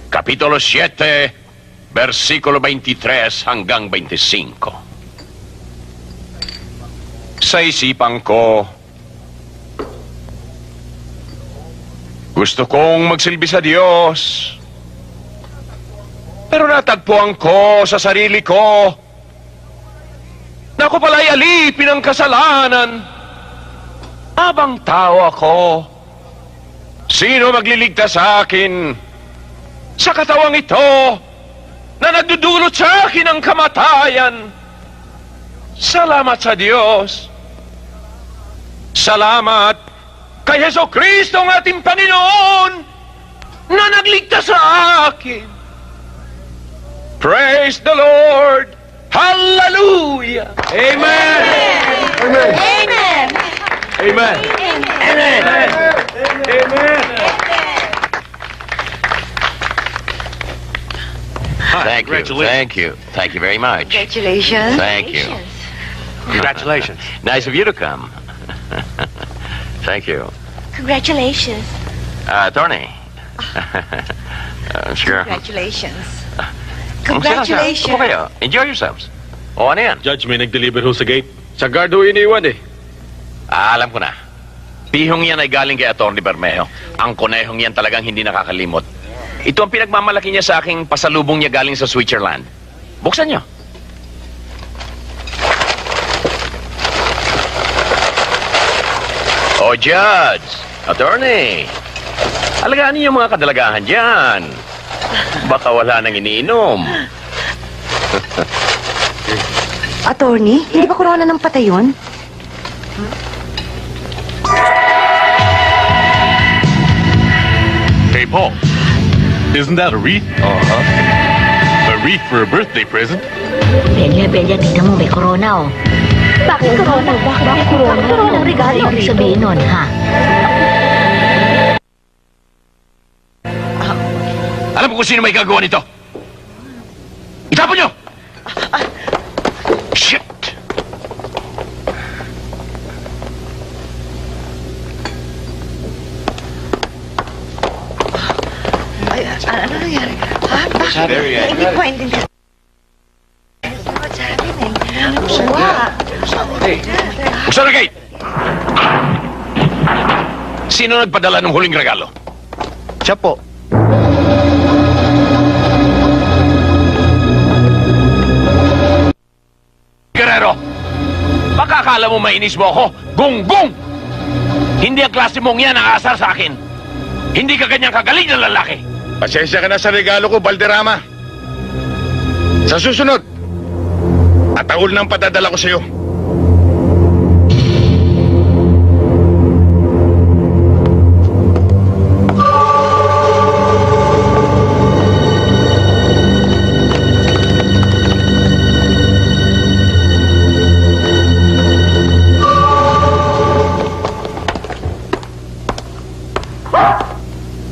Kapitulo 7, versikulo 23 hanggang 25. Sa isipan ko, gusto kong magsilbi sa Diyos, pero natagpuan ko sa sarili ko na ako pala'y alipin ng kasalanan. Habang tao ako, sino magliligtas sa akin sa katawang ito na nagdudulot sa akin ng kamatayan. Salamat sa Diyos. Salamat kay Heso Kristo ang ating Panginoon na nagligtas sa akin. Praise the Lord. Hallelujah. Amen. Amen! Amen. Amen. Amen. Thank you. Thank you. Thank you very much. Congratulations. Thank you. Congratulations. Nice of you to come. Thank you. Congratulations. Attorney. Sure. Congratulations. Upo kayo. Enjoy yourselves. O ano yan? Judge, may nag-deliver ho sa gate. Sa guard ho iniwan eh. Alam ko na. Pihong yan ay galing kay Atty. Bermejo. Ang konehong yan talagang hindi nakakalimot. Ito ang pinagmamalaki niya sa aking pasalubong niya galing sa Switzerland. Buksan niyo. O Judge, Attorney, alagaan niyo yung mga kadalagahan dyan. Baka wala nang iniinom. Attorney, hindi ba corona ng patay yun? Hey, Paul. Isn't that a wreath? Uh-huh. A wreath for a birthday present? Belia, tingnan mo, may corona, oh. Bakit corona? Bakit corona? Corona ang regalo. Ibig sabihin nun, ha? Alam mo kung sino may gagawa nito? Itapon niyo! Shit! Ano nangyari? Ha? Bakit? Hindi pwede ka. What's happening? Buksan na gate! Sino nagpadala ng huling regalo? Siya po. Guerrero! Baka akala mo mainis mo ako? Gunggong! Hindi ang klase mong yan ang asar sa akin. Hindi ka ganyang kagaling na lalaki. Pasensya ka na sa regalo ko, Valderrama. Sa susunod, ataul ng padadala ko sa'yo.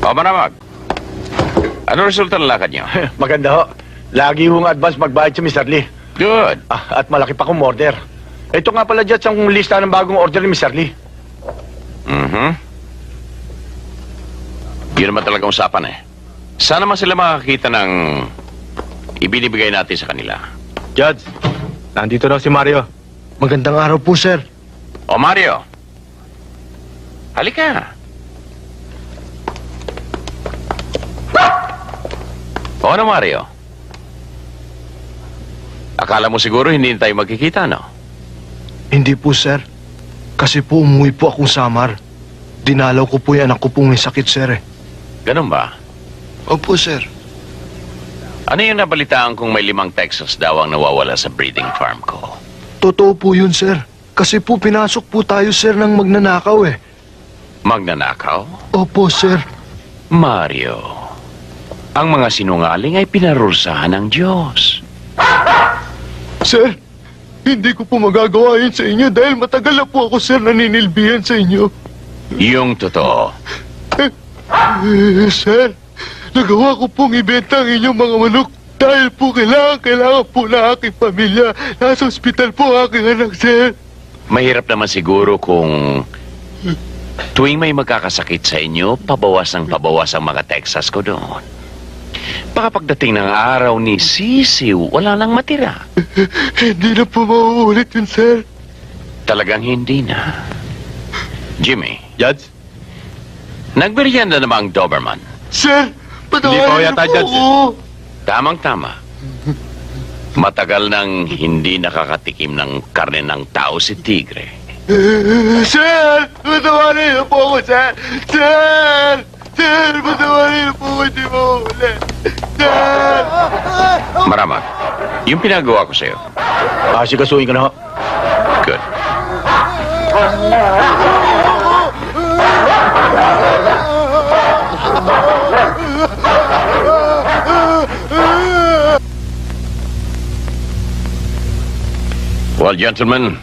O Manamag, ano resulta ng lakad niyo? Maganda ho. Lagi hong advance magbayad si Mr. Lee. Good. At malaki pa kong order. Ito nga pala dyan ang lista ng bagong order ni Mr. Lee. Mhm. Yun naman talaga usapan eh. Sana man sila makakita ng ibinibigay natin sa kanila. Judge, nandito na si Mario. Magandang araw po, sir. O Mario, halika. O ano Mario? Akala mo siguro hindi tayo magkikita, no? Hindi po, sir. Kasi po umuwi po akong Samar. Dinalaw ko po yung anak ko pong may sakit, sir. Ganun ba? Opo, sir. Ano yung nabalitaan kung may 5 Texas daw ang nawawala sa breeding farm ko? Totoo po yun, sir. Kasi po pinasok po tayo, sir, ng magnanakaw eh. Magnanakaw? Opo, sir. Mario, ang mga sinungaling ay pinarusahan ng Diyos. Sir, hindi ko po magagawa yun sa inyo dahil matagal na po ako, sir, naninilbihan sa inyo. Yung totoo. Sir, nagawa ko pong ibenta ang inyong mga manok dahil po kailangan po na aking pamilya. Nasa ospital po ang aking anak, sir. Mahirap naman siguro kung tuwing may magkakasakit sa inyo, pabawas ang mga Texas ko doon. Baka pagdating ng araw ni Sisiw, wala nang matira. Hindi na po mauulit yun, sir. Talagang hindi na. Jimmy, Judge? nagmerienda na ba ang Doberman? Sir, patawarin niyo po ako. Tamang-tama. Matagal nang hindi nakakatikim ng karne ng tao si Tigre. Sir, patawarin niyo po ako, sir. Sir! Sir, patawarin po ko, di mo uli. Sir! Maramag, yung pinagawa ko sa'yo. Sikasuhin ka na ho. Good. Well, gentlemen,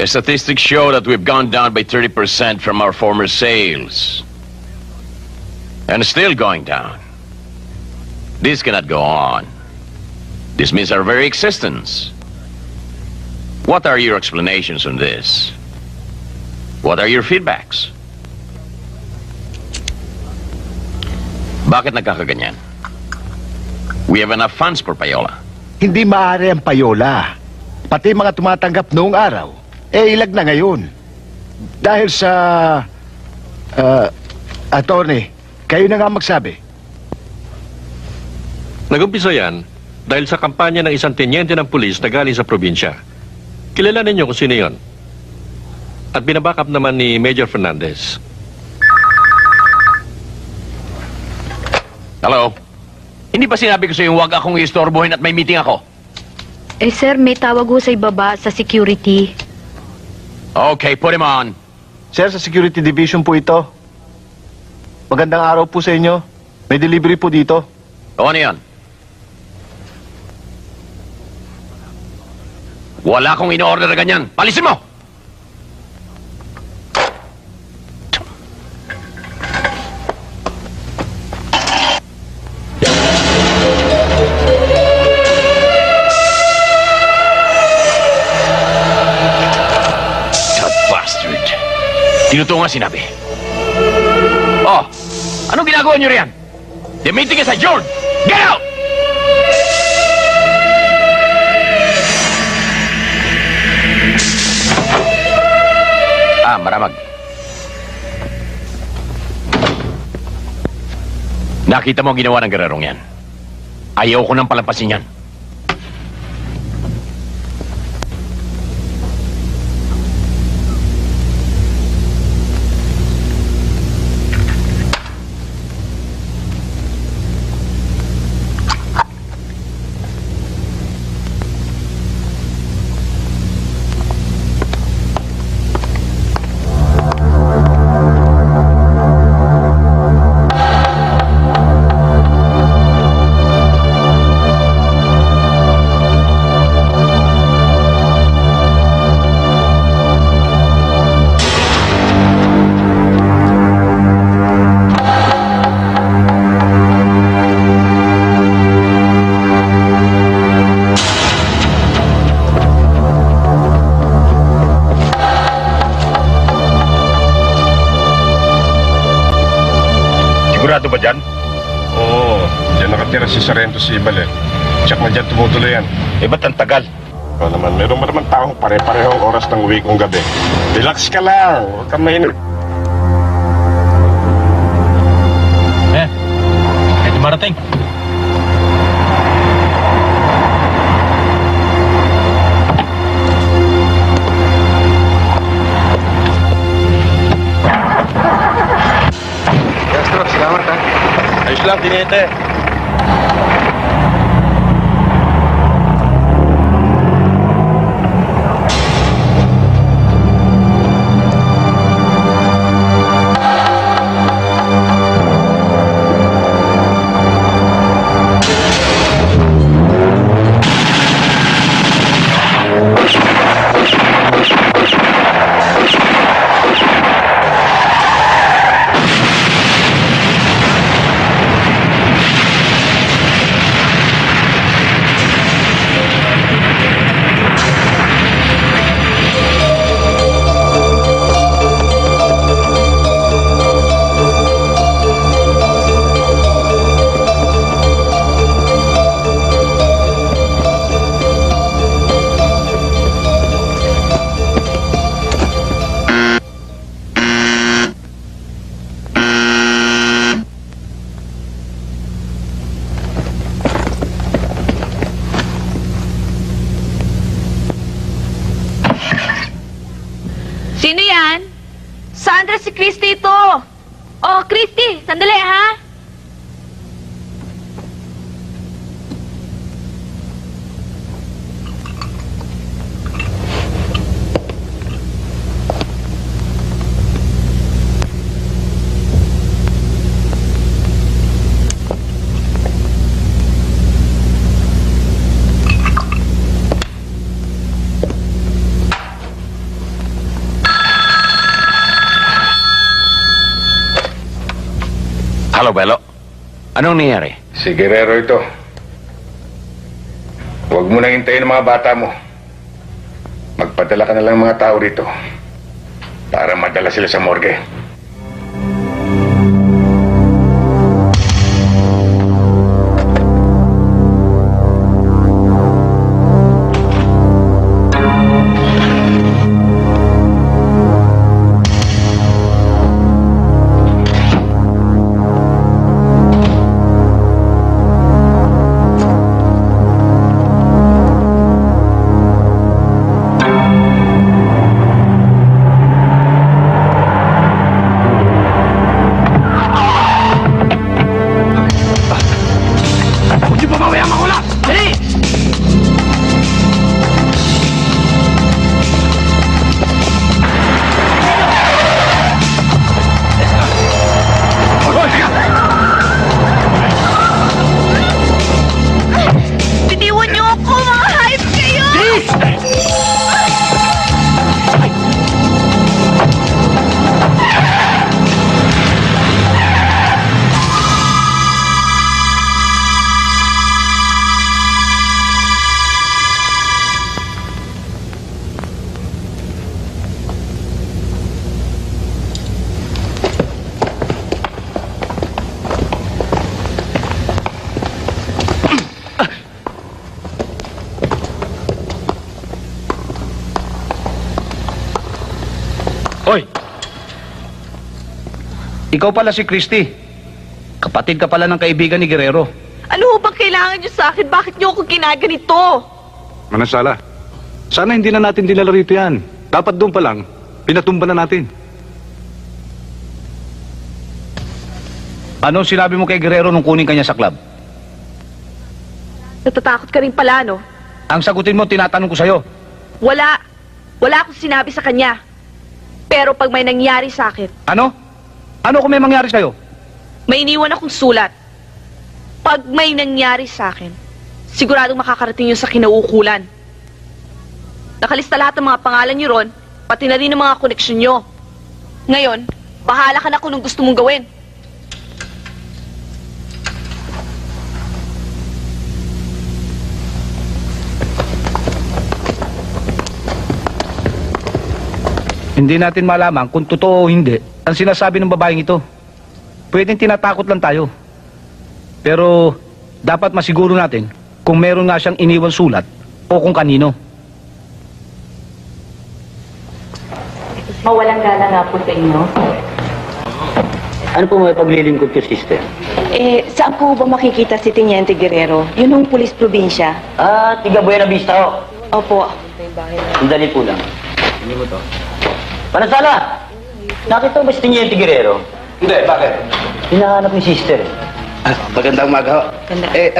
statistics show that we've gone down by 30% from our former sales. And still going down. This cannot go on. This means our very existence. What are your explanations on this? What are your feedbacks? Bakit nagkakaganyan? We have enough funds for Payola. Hindi maaari ang payola. Pati mga tumatanggap noong araw, ilag na ngayon. Dahil sa... attorney, kayo na nga magsabi. Nag-umpisa yan dahil sa kampanya ng isang tenyente ng pulis na galing sa probinsya. Kilala ninyo kung sino yon. At binabackup naman ni Major Fernandez. Hello? Hindi ba sinabi ko sa'yo huwag akong istorbohin at may meeting ako? Eh, sir, may tawag ho sa ibaba sa security. Okay, put him on. Sir, sa Security Division po ito. Magandang araw po sa inyo. May delivery po dito. O ano yan? Wala akong in-order na ganyan. Palisin mo! That bastard. Tinutungan sinabi. Oh, anong ginagawa niyo riyan? The meeting is adjourned! Get out! Maramag. Nakita mo ang ginawa ng garerong yan. Ayaw ko nang palampasin yan. Sigurado ba dyan? Oo, dyan nakatira si Sarento Sibal eh. Tsak na dyan tumutuloy yan. Eh, ba't ang tagal? O naman, meron ba naman taong pare-parehong oras ng uwi kong gabi? Relax ka lang, huwag kang mainit. Ito marating. Ayos lang, tinete. Sino yan? Sandra, si Christy ito. O, Oh, Christy, sandali ha. Halo, Belo. Anong nangyari? Si Guerrero ito. Huwag mo nang hintayin ang mga bata mo. Magpadala ka na lang ng mga tao rito para madala sila sa morgue. Bitiwan niyo ako, mga hype kayo! Hoy! Ikaw pala si Christy. Kapatid ka pala ng kaibigan ni Guerrero. Ano bang kailangan niyo sa akin? Bakit niyo ako ginaganito? Manasala, sana hindi na natin dinala rito yan. Dapat doon pa lang, pinatumba na natin. Anong sinabi mo kay Guerrero nung kunin ka niya sa club? Natatakot ka rin pala, no? Ang sagutin mo, tinatanong ko sa'yo. Wala. Wala akong sinabi sa kanya. Pero pag may nangyari sa akin, Ano? Ano kung may mangyari sa'yo? may iniwan akong sulat. Pag may nangyari sa akin, siguradong makakarating yun sa kinauukulan. Nakalista lahat ng mga pangalan niyo ron, pati na rin ng mga koneksyon niyo. Ngayon, bahala ka na kung anong gusto mong gawin. Hindi natin malaman kung totoo o hindi ang sinasabi ng babaeng ito. Pwedeng tinatakot lang tayo. Pero dapat masiguro natin kung meron nga siyang iniwan sulat o kung kanino. Mawalang gala nga po sa inyo. Ano po may paglilingkod ko, sister? Saan po ba makikita si Teniente Guerrero? Yun ang pulis probinsya. Tiga Buena Vista ho. Opo. Sandali po lang. Hindi mo to. Panasala! Nakita mo ba si Teniente Guerrero? Hindi, bakit? Hinahanap ni sister. Magandang umaga ho.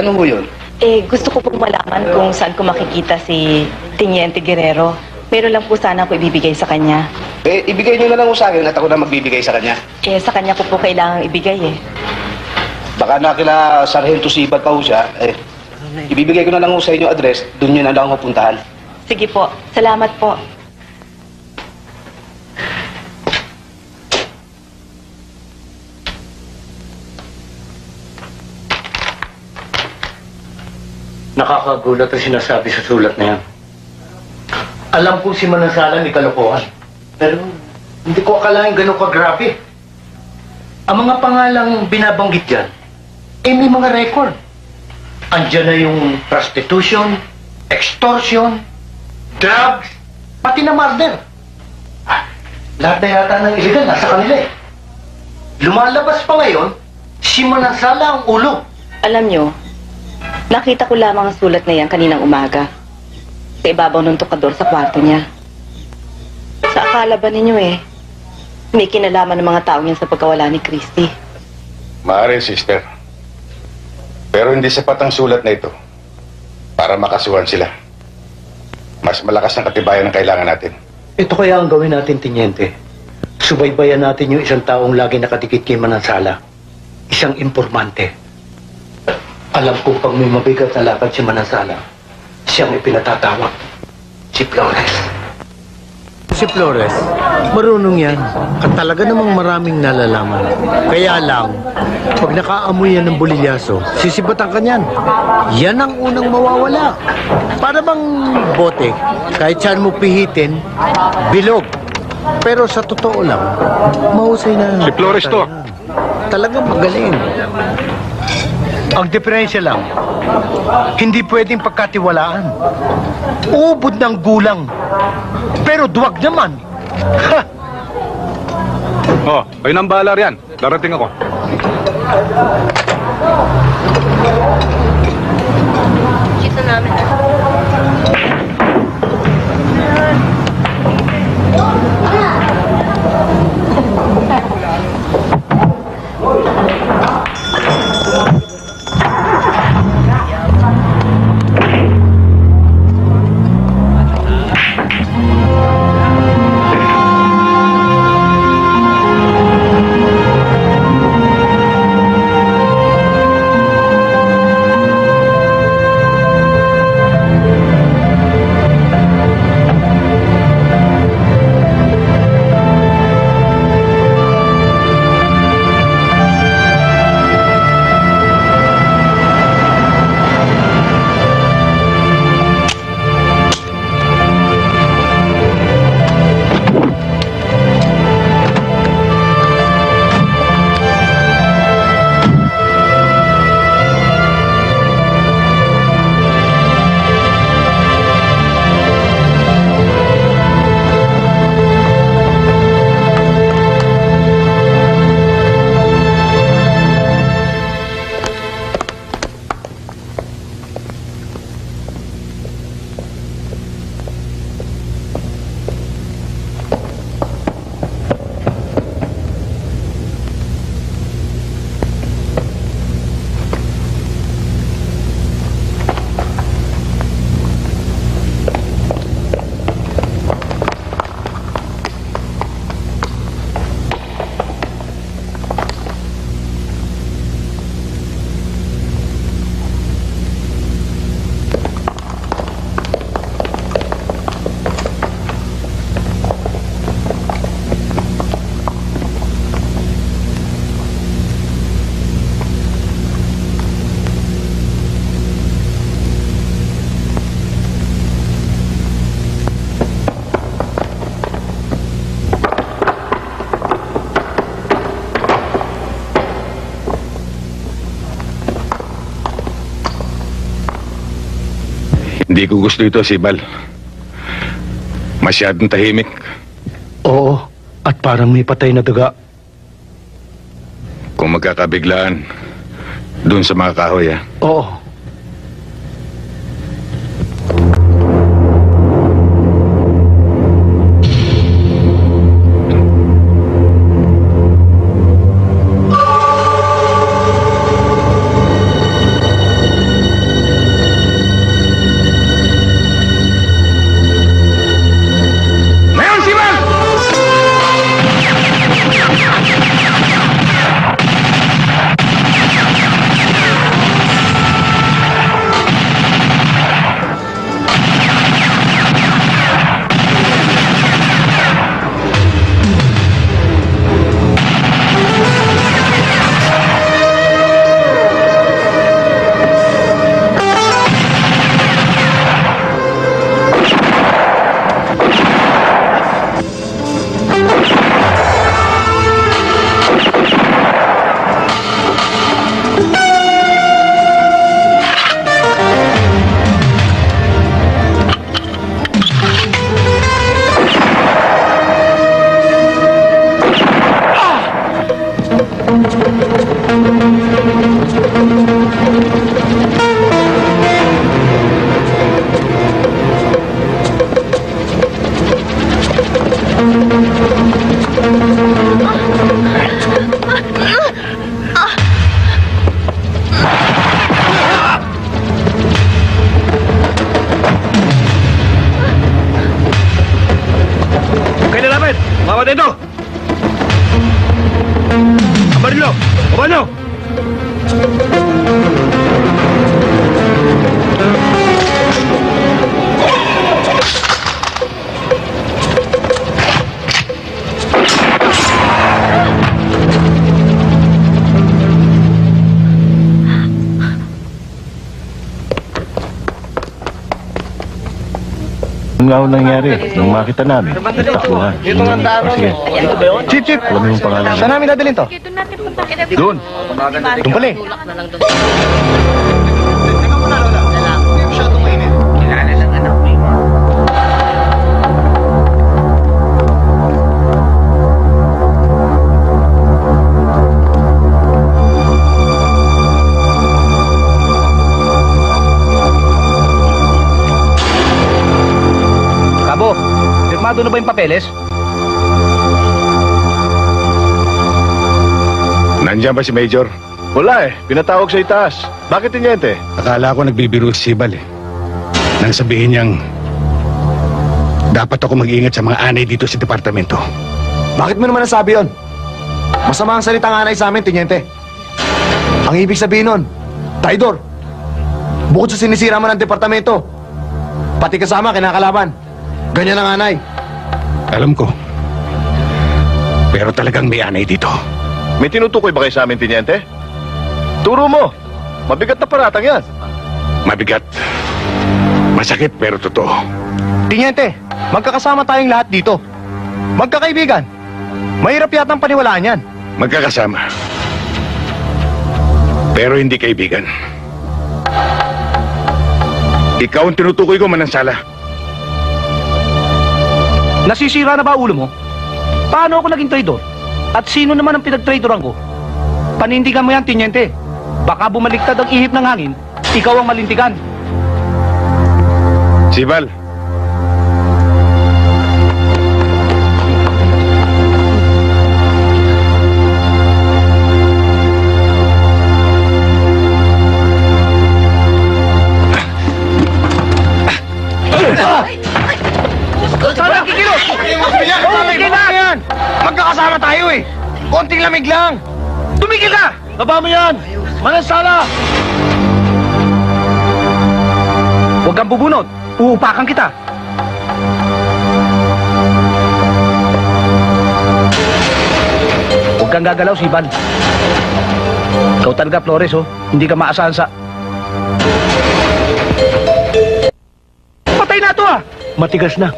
Ano mo yun? Gusto ko pong malaman kung saan ko makikita si Teniente Guerrero. Meron lang po sana ako ibibigay sa kanya. Ibigay niyo na lang sa akin at ako na magbibigay sa kanya. Sa kanya ko po kailangang ibigay Baka na kila Sargento Sibad pa ho siya. Ibibigay ko na lang ho sa inyo address, doon nyo na lang ho puntahan. Sige po. Salamat po. Nakakagulat ang sinasabi sa sulat na yan. Alam ko si Manansala may kalokohan. Pero hindi ko akalain ganun kagrabe. Ang mga pangalang binabanggit dyan, may mga record. Andiyan na yung prostitution, extortion, drugs, pati na murder. Lahat na yata ng illegal nasa kanila Lumalabas pa ngayon, si Manansala ang ulo. Alam nyo, nakita ko lamang ang sulat na yan kaninang umaga. Sa ibabaw ng tukador sa kwarto niya. Sa akala ba ninyo may kinalaman ng mga taong yan sa pagkawala ni Christy. Maaari, sister. Pero hindi sapat ang sulat na ito para makasuhan sila. Mas malakas ang katibayan ang kailangan natin. Ito kaya ang gawin natin, Tiniente. Subaybayan natin yung isang taong lagi nakadikit kay Manansala. Isang impormante. Alam kong pag may mabigat na lakad si Manansala, siyang ipinatatawag. Si Flores. Si Flores, marunong yan. At talaga namang maraming nalalaman. Kaya lang, pag nakaamoy yan ng bolilyaso, sisibatan ka niyan. Yan ang unang mawawala. Para bang bote, kahit saan mo pihitin, bilog. Pero sa totoo lang, mahusay na. Si Flores to. Talagang magaling. Ang diferensya lang, hindi pwedeng pagkatiwalaan. Ubod ng gulang. Pero duwag naman. Ha! Oh, kayo nang bahala riyan. Darating ako. Kita namin. Hindi ko gusto ito, Sibal. Masyadong tahimik. Oo, at parang may patay na daga. Kung magkakabiglaan, dun sa mga kahoy, ah. Oo. Ngayon, Sibal! dito! Kabarilo! Kabarilo! Ano nga ho nangyari nung makita namin? Nagtakbuhan. Sige. Chip, Chip! Alam mo yung pangalan Saan namin dadalhin to? Doon. Doon pala eh. Kabo, firmado na ba yung papeles? Nandiyan ba si Major? Wala eh. Pinatawag sa itaas. Bakit tinyente? Akala ko nagbibiro si Sibal eh. Nang sabihin niyang dapat ako mag-ingat sa mga anay dito sa departamento. Bakit mo naman nasabi yun? Masama ang salitang anay sa amin, Tinyente. Ang ibig sabihin nun, traidor. Bukod sa sinisira mo ng departamento, pati kasama kinakalaban. Ganyan ang anay. Alam ko. Pero talagang may anay dito. May tinutukoy ba kayo sa amin, tinyente? Turo mo. Mabigat na paratang yan. Mabigat. Masakit pero totoo. Tinyente, magkakasama tayong lahat dito. Magkakaibigan. Mahirap yatang paniwalaan yan. Magkakasama. Pero hindi kaibigan. Ikaw ang tinutukoy ko, Manansala. Nasisira na ba ulo mo? Paano ako naging traidor? At sino naman ang pinag-traidoran ko? Panindigan mo yan, Tinyente. Baka bumaliktad ang ihip ng hangin, ikaw ang malintigan. Sibal. Sana, kikilos! Tumigil na yan! Magkakasama tayo eh! Konting lamig lang! Tumigil ka! Baba mo yan! Manansala! Huwag kang bubunot. Uupakan kita. Huwag kang gagalaw, Sibal. Ikaw talaga, Flores, oh. Hindi ka maasahan sa... Patay na to, ah! Matigas na.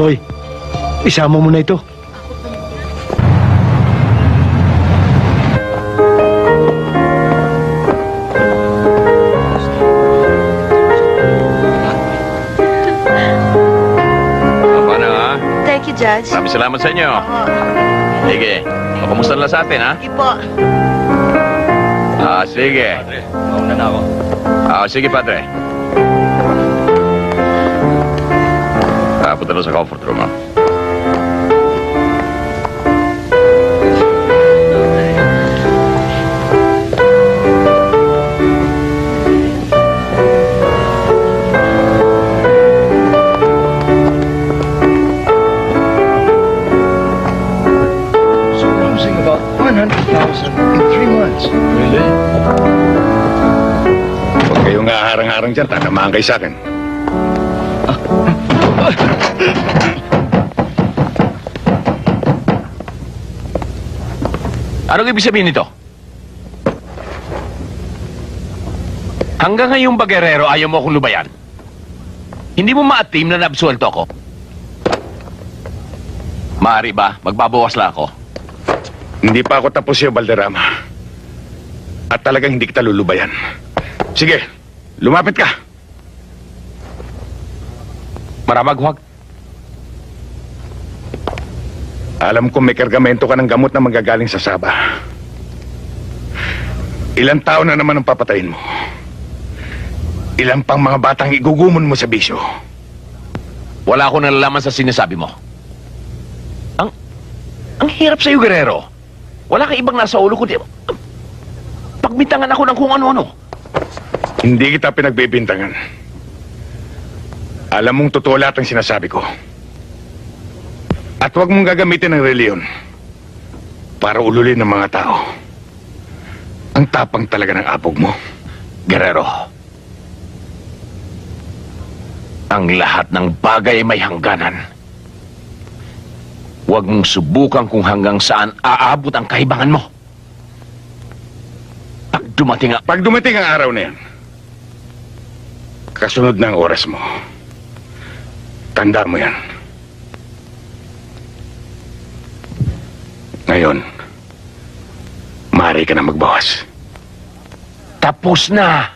Boy, isama mo na ito. Paano ha? Thank you, Judge. Maraming salamat sa inyo. Sige. O, kumusta na sa atin, ha? Sige po. Sige. Mauna na ako. Sige, Padre. Punta na sa comfort room, ha? So losing about 100,000 in 3 months. Really? Huwag kayong haharang-harang dyan. Tatamaan kayo sa akin. Anong ibig sabihin nito? Hanggang ngayong bagerero, ayaw mo akong lubayan? Hindi mo maatim na nabsuelto ako? Maaari ba? Magbabawas lang ako. Hindi pa ako tapos sa'yo, Valderrama. At talagang hindi kita lulubayan. Sige, lumapit ka. Maramaghuwag. Alam ko may kargamento ka ng gamot na manggagaling sa Saba. Ilang tao na naman ang papatayin mo? Ilang pang mga batang igugumon mo sa bisyo? Wala akong nalalaman sa sinasabi mo. Ang hirap sa'yo, Guerrero. Wala kang ibang nasa ulo kundi pagbitangan ako ng kung ano-ano. Hindi kita pinagbibintangan. Alam mong totoo lahat ang sinasabi ko. At huwag mong gagamitin ng reliyon para ululin ng mga tao. Ang tapang talaga ng apog mo. Guerrero, ang lahat ng bagay ay may hangganan. Huwag mong subukan kung hanggang saan aabot ang kahibangan mo. Pag dumating ang araw na yan, kasunod na ang oras mo. Tanda mo yan. Ngayon, maaari ka na magbawas. Tapos na!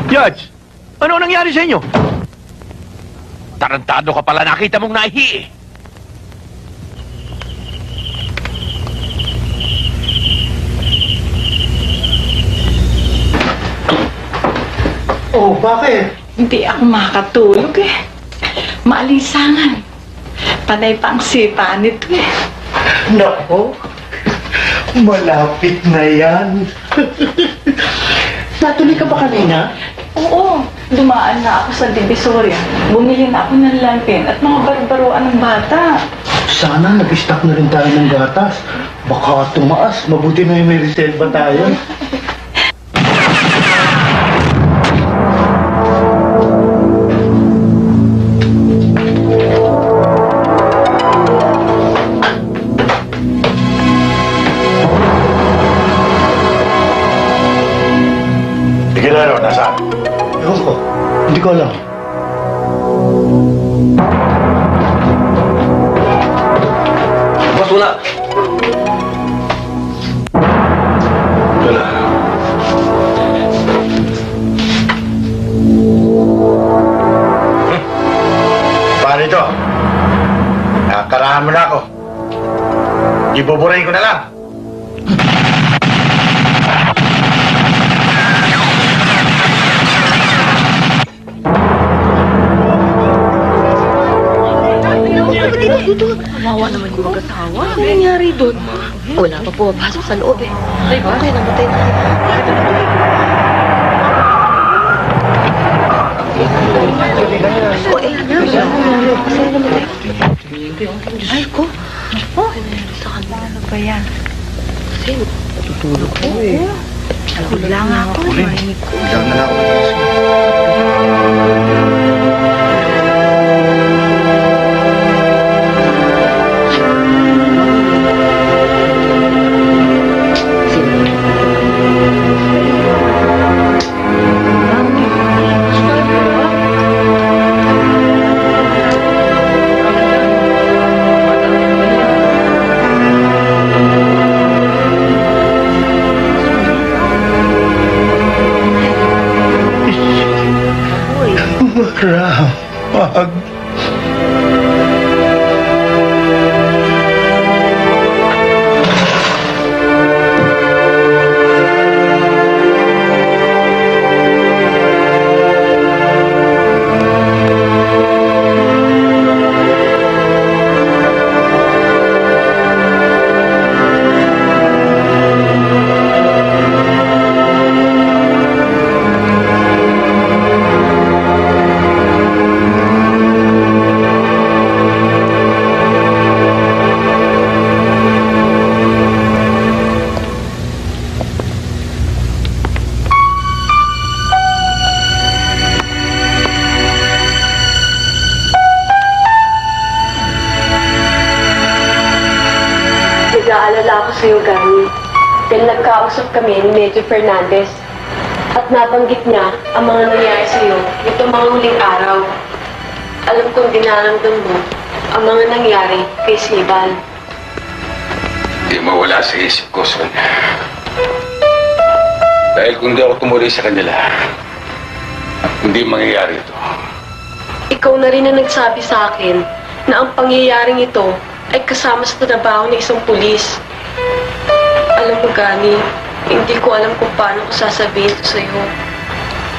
Judge! Ano nangyari sa inyo? Tarantado ka pala, nakita mong nahi eh. Oh, bakit? Hindi ako makatulog eh. Maalisangan. Panay pa ang sipa nito eh. Nako, malapit na yan. Natuloy ka ba kanina? Oo, dumaan na ako sa Divisoria. Bumili na ako ng lampin at mga baruan ng bata. Sana nag-stock na rin tayo ng gatas. Baka tumaas. Mabuti na yung may reserva tayo. Guerrero, nasaan? Ewan ko. Hindi ko alam. Boss, wala. Wala. Paano ito? Nakakarahan mo na ako. Ibuburahin ko na lang. Kawawa naman yung mag-asawa. Ano nangyari doon? Wala pa pumapasok sa loob eh. Ay, bakit? Namatay na. O, eh, na. Kasi namatay. Ay, ko. Oh, sa kanila. Ano ba yan? Kasi, tutulog ko eh. Wala nga ako. Bilang na lang ako. Wag. Nag-aalala ako sa'yo, Gani. Dahil nagkausap kami ni Major Fernandez at nabanggit niya ang mga nangyari sa'yo nitong mga huling araw. Alam kong dinaramdam mo ang mga nangyari kay Sibal. Hindi mawala sa isip ko, Sonia. Dahil kung di ako tumuli sa kanila, hindi mangyayari ito. Ikaw na rin ang nagsabi sa akin na ang pangyayaring ito ay kasama sa trabaho ng isang pulis. Alam mo, Gani, hindi ko alam kung paano ko sasabihin ito sa'yo.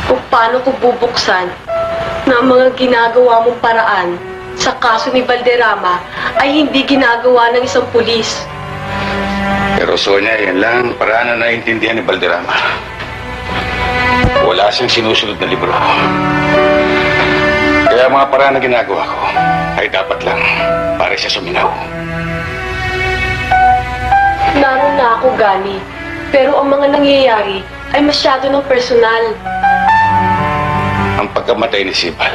kung paano ko bubuksan na ang mga ginagawa mong paraan sa kaso ni Valderrama ay hindi ginagawa ng isang pulis. Pero Sonia, yan lang ang paraan na naiintindihan ni Valderrama. Wala siyang sinusunod na libro. Kaya mga paraan na ginagawa ko ay dapat lang para siya suminaw. Naroon na ako, Gani. Pero ang mga nangyayari ay masyado ng personal. Ang pagkamatay ni Sibal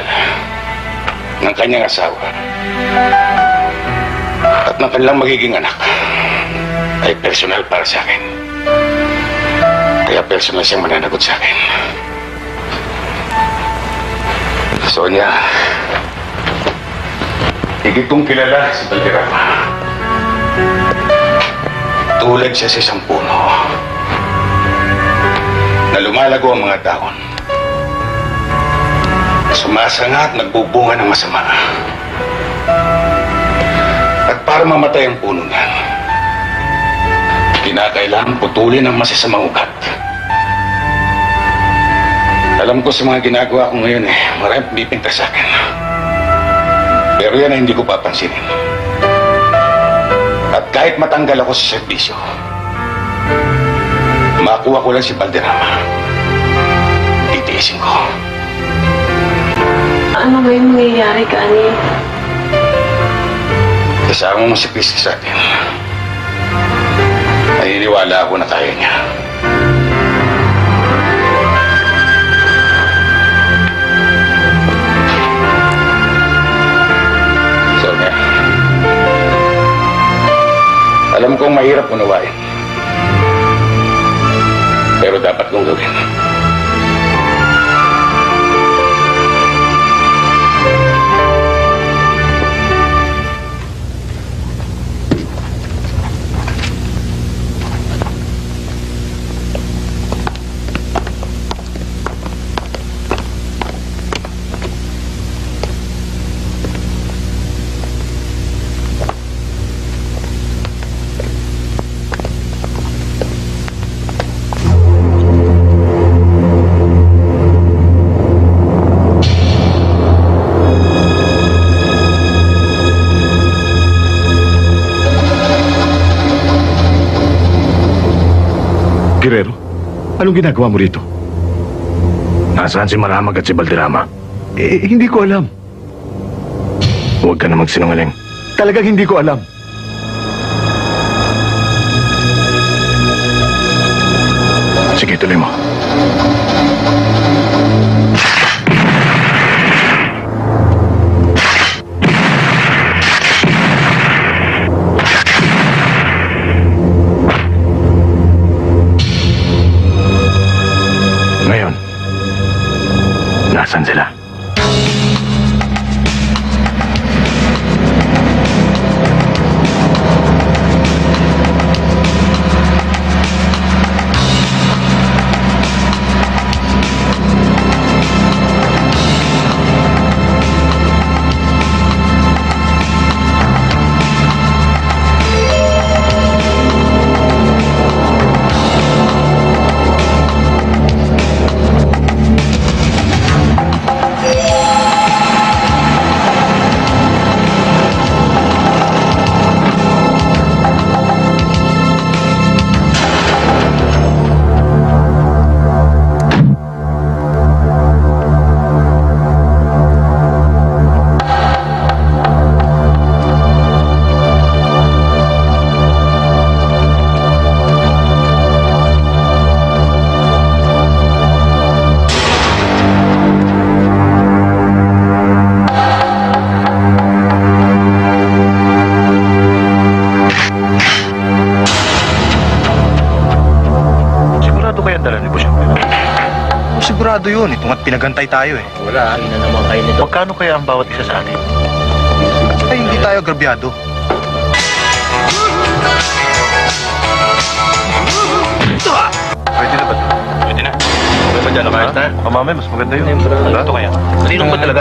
ng kanyang asawa at ng kanilang magiging anak ay personal para sa akin. Kaya personal siyang mananagot sa akin. Sonia, higit kong kilala si Valderrama. Tulad siya sa isang puno na lumalago ang mga dahon. Sumasanga at nagbubunga ng masama. At para mamatay ang puno niyan, kinakailangan putulin ang masasamang ugat. Alam ko sa mga ginagawa ko ngayon maraming pumipinta sa akin. Pero yan ay hindi ko papansinin. At kahit matanggal ako sa serbisyo, makuha ko lang si Valderrama. Titiisin ko. Ano ngayon mangyayari, Gani? Kasama mo si Christy sa atin. Naniniwala ako na kaya niya. Sonia, alam kong mahirap unawain. Pero dapat kong gawin. Guerrero, anong ginagawa mo rito? Nasaan si Maramag at si Valderrama? Hindi ko alam. Huwag ka na magsinungaling. Talagang hindi ko alam. Sige, tuloy mo. Ngayon, nasaan sila? Sigurado yun, itong at pinagantay tayo eh. Wala, ina naman kayo nito. Magkano kaya ang bawat isa sa atin? Ay, hindi tayo agrabyado. Pwede na ba ito? Pwede na. Pwede ba dyan? Ayos na? Mamamay, mas maganda yun. Ito kaya. Malinong ba talaga?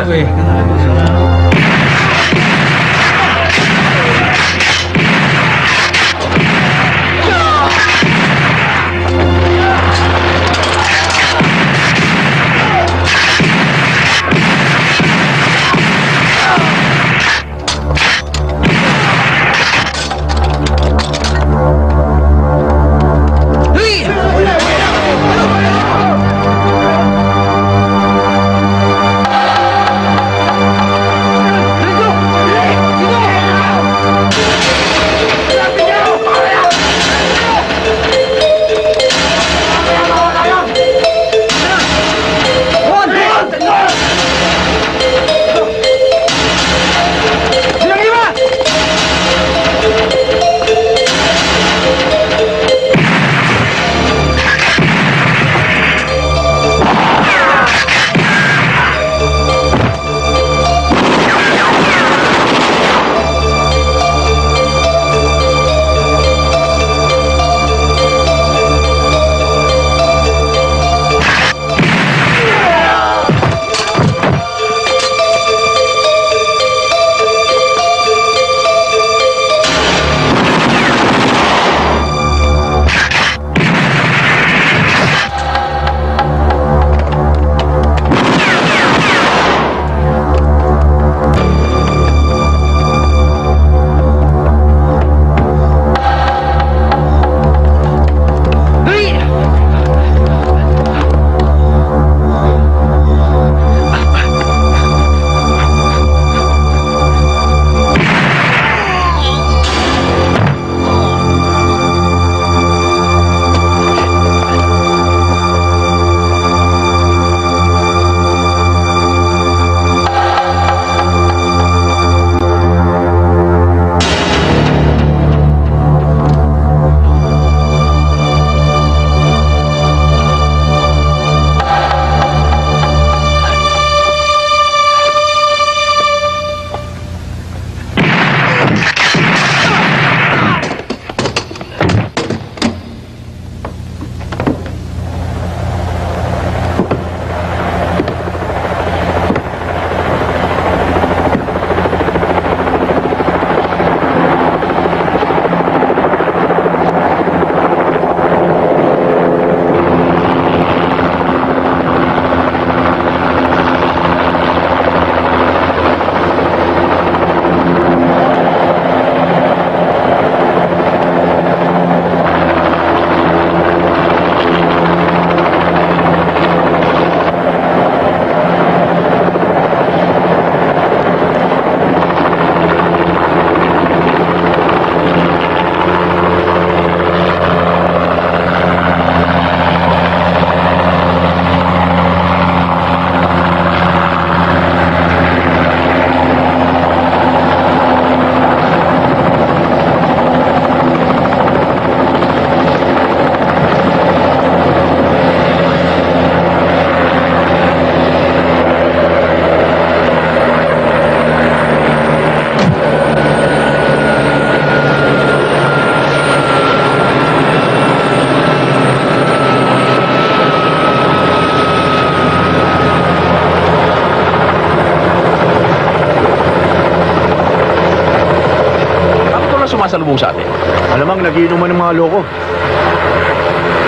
susumbong sa atin? Alamang nagiinuman ng mga loko.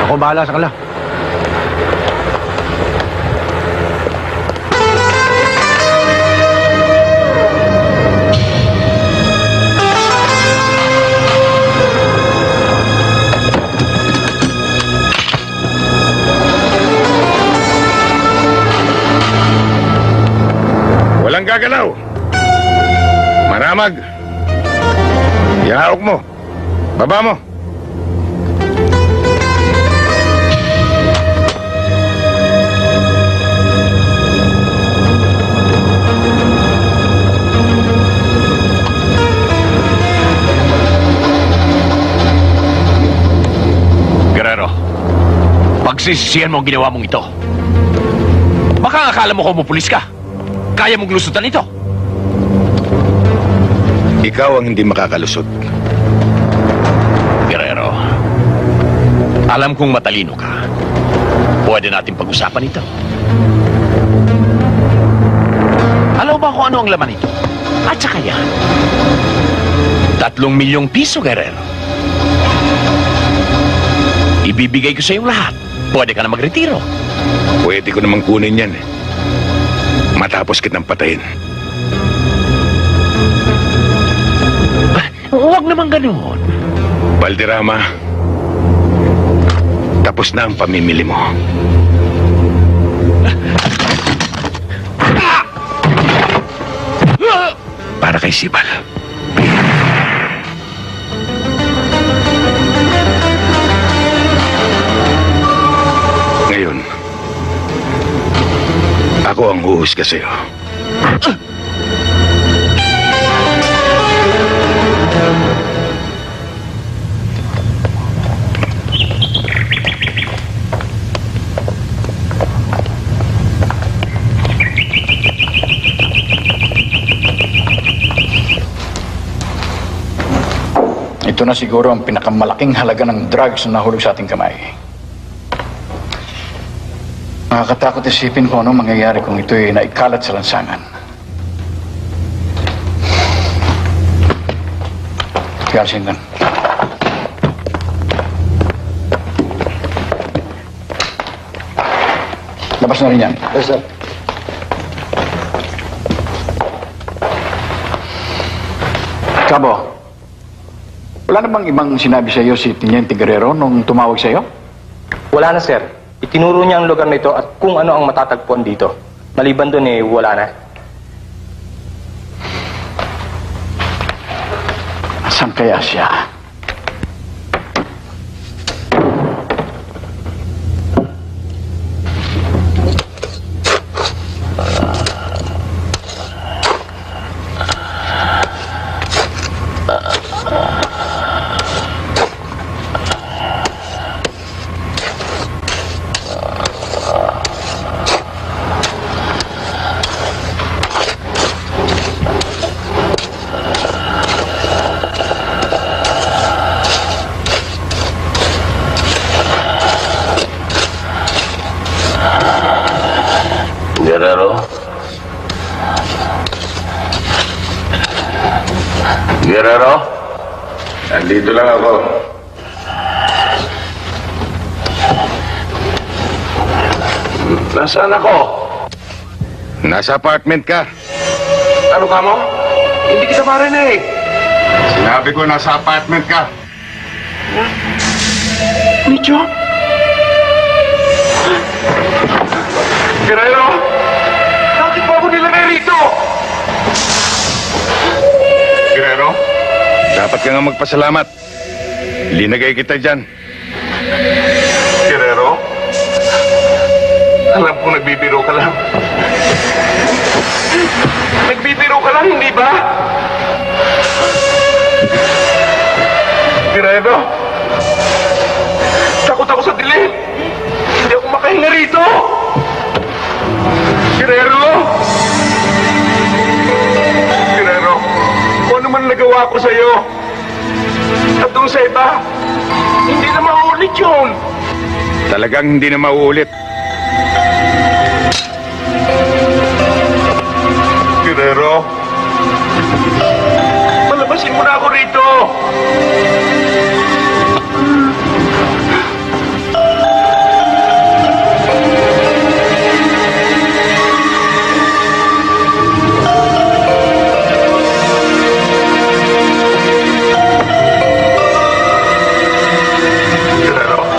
Ako bahala sa kanila. Walang gagalaw. Maramag. Ihawak mo. Baba mo. Guerrero, pagsisisihan mo ang ginawa mong ito. Baka akala mo kumupulis ka. Kaya mong lusutan ito. Ikaw ang hindi makakalusot. Guerrero, alam kong matalino ka. Pwede natin pag-usapan ito. Alam ba kung ano ang laman ito? At saka yan, 3 milyong piso, Guerrero. Ibibigay ko sa iyong lahat. Pwede ka na magretiro. Pwede ko namang kunin yan. Matapos kitang patayin. Huwag naman ganoon. Valderrama, tapos na ang pamimili mo. Para kay Sibal. Ngayon, ako ang huhusga sa'yo. Ito na siguro ang pinakamalaking halaga ng drugs na nahulog sa ating kamay. Nakakatakot isipin kung ano mangyayari kung ito'y naikalat sa lansangan. Kaya Sindan. Labas na rin yan. Yes, sir. Cabo, wala namang ibang sinabi sa iyo si Teniente Guerrero nung tumawag sa iyo? Wala na, sir. Itinuro niya ang lugar na ito at kung ano ang matatagpuan dito. Maliban doon wala na. Saan kaya siya? Guerrero? Guerrero? Nandito lang ako. Nasaan ako? Nasa apartment ka. Ano ka mo? Hindi kita marinig. Sinabi ko nasa apartment ka. Micho? Guerrero! Bakit ba ako nilagay rito? Guerrero, dapat ka nga magpasalamat. Linagay kita dyan. Guerrero? Alam ko nagbibiro ka lang. Nagbibiro ka lang, hindi ba? Guerrero! Takot ako sa dilim. Hindi ako makahinga rito. Guerrero! Guerrero, kung ano man nagawa ko sa'yo, at doon sa iba, hindi na mauulit yun. Talagang hindi na mauulit. Guerrero, palabasin mo na ako rito. Guerrero,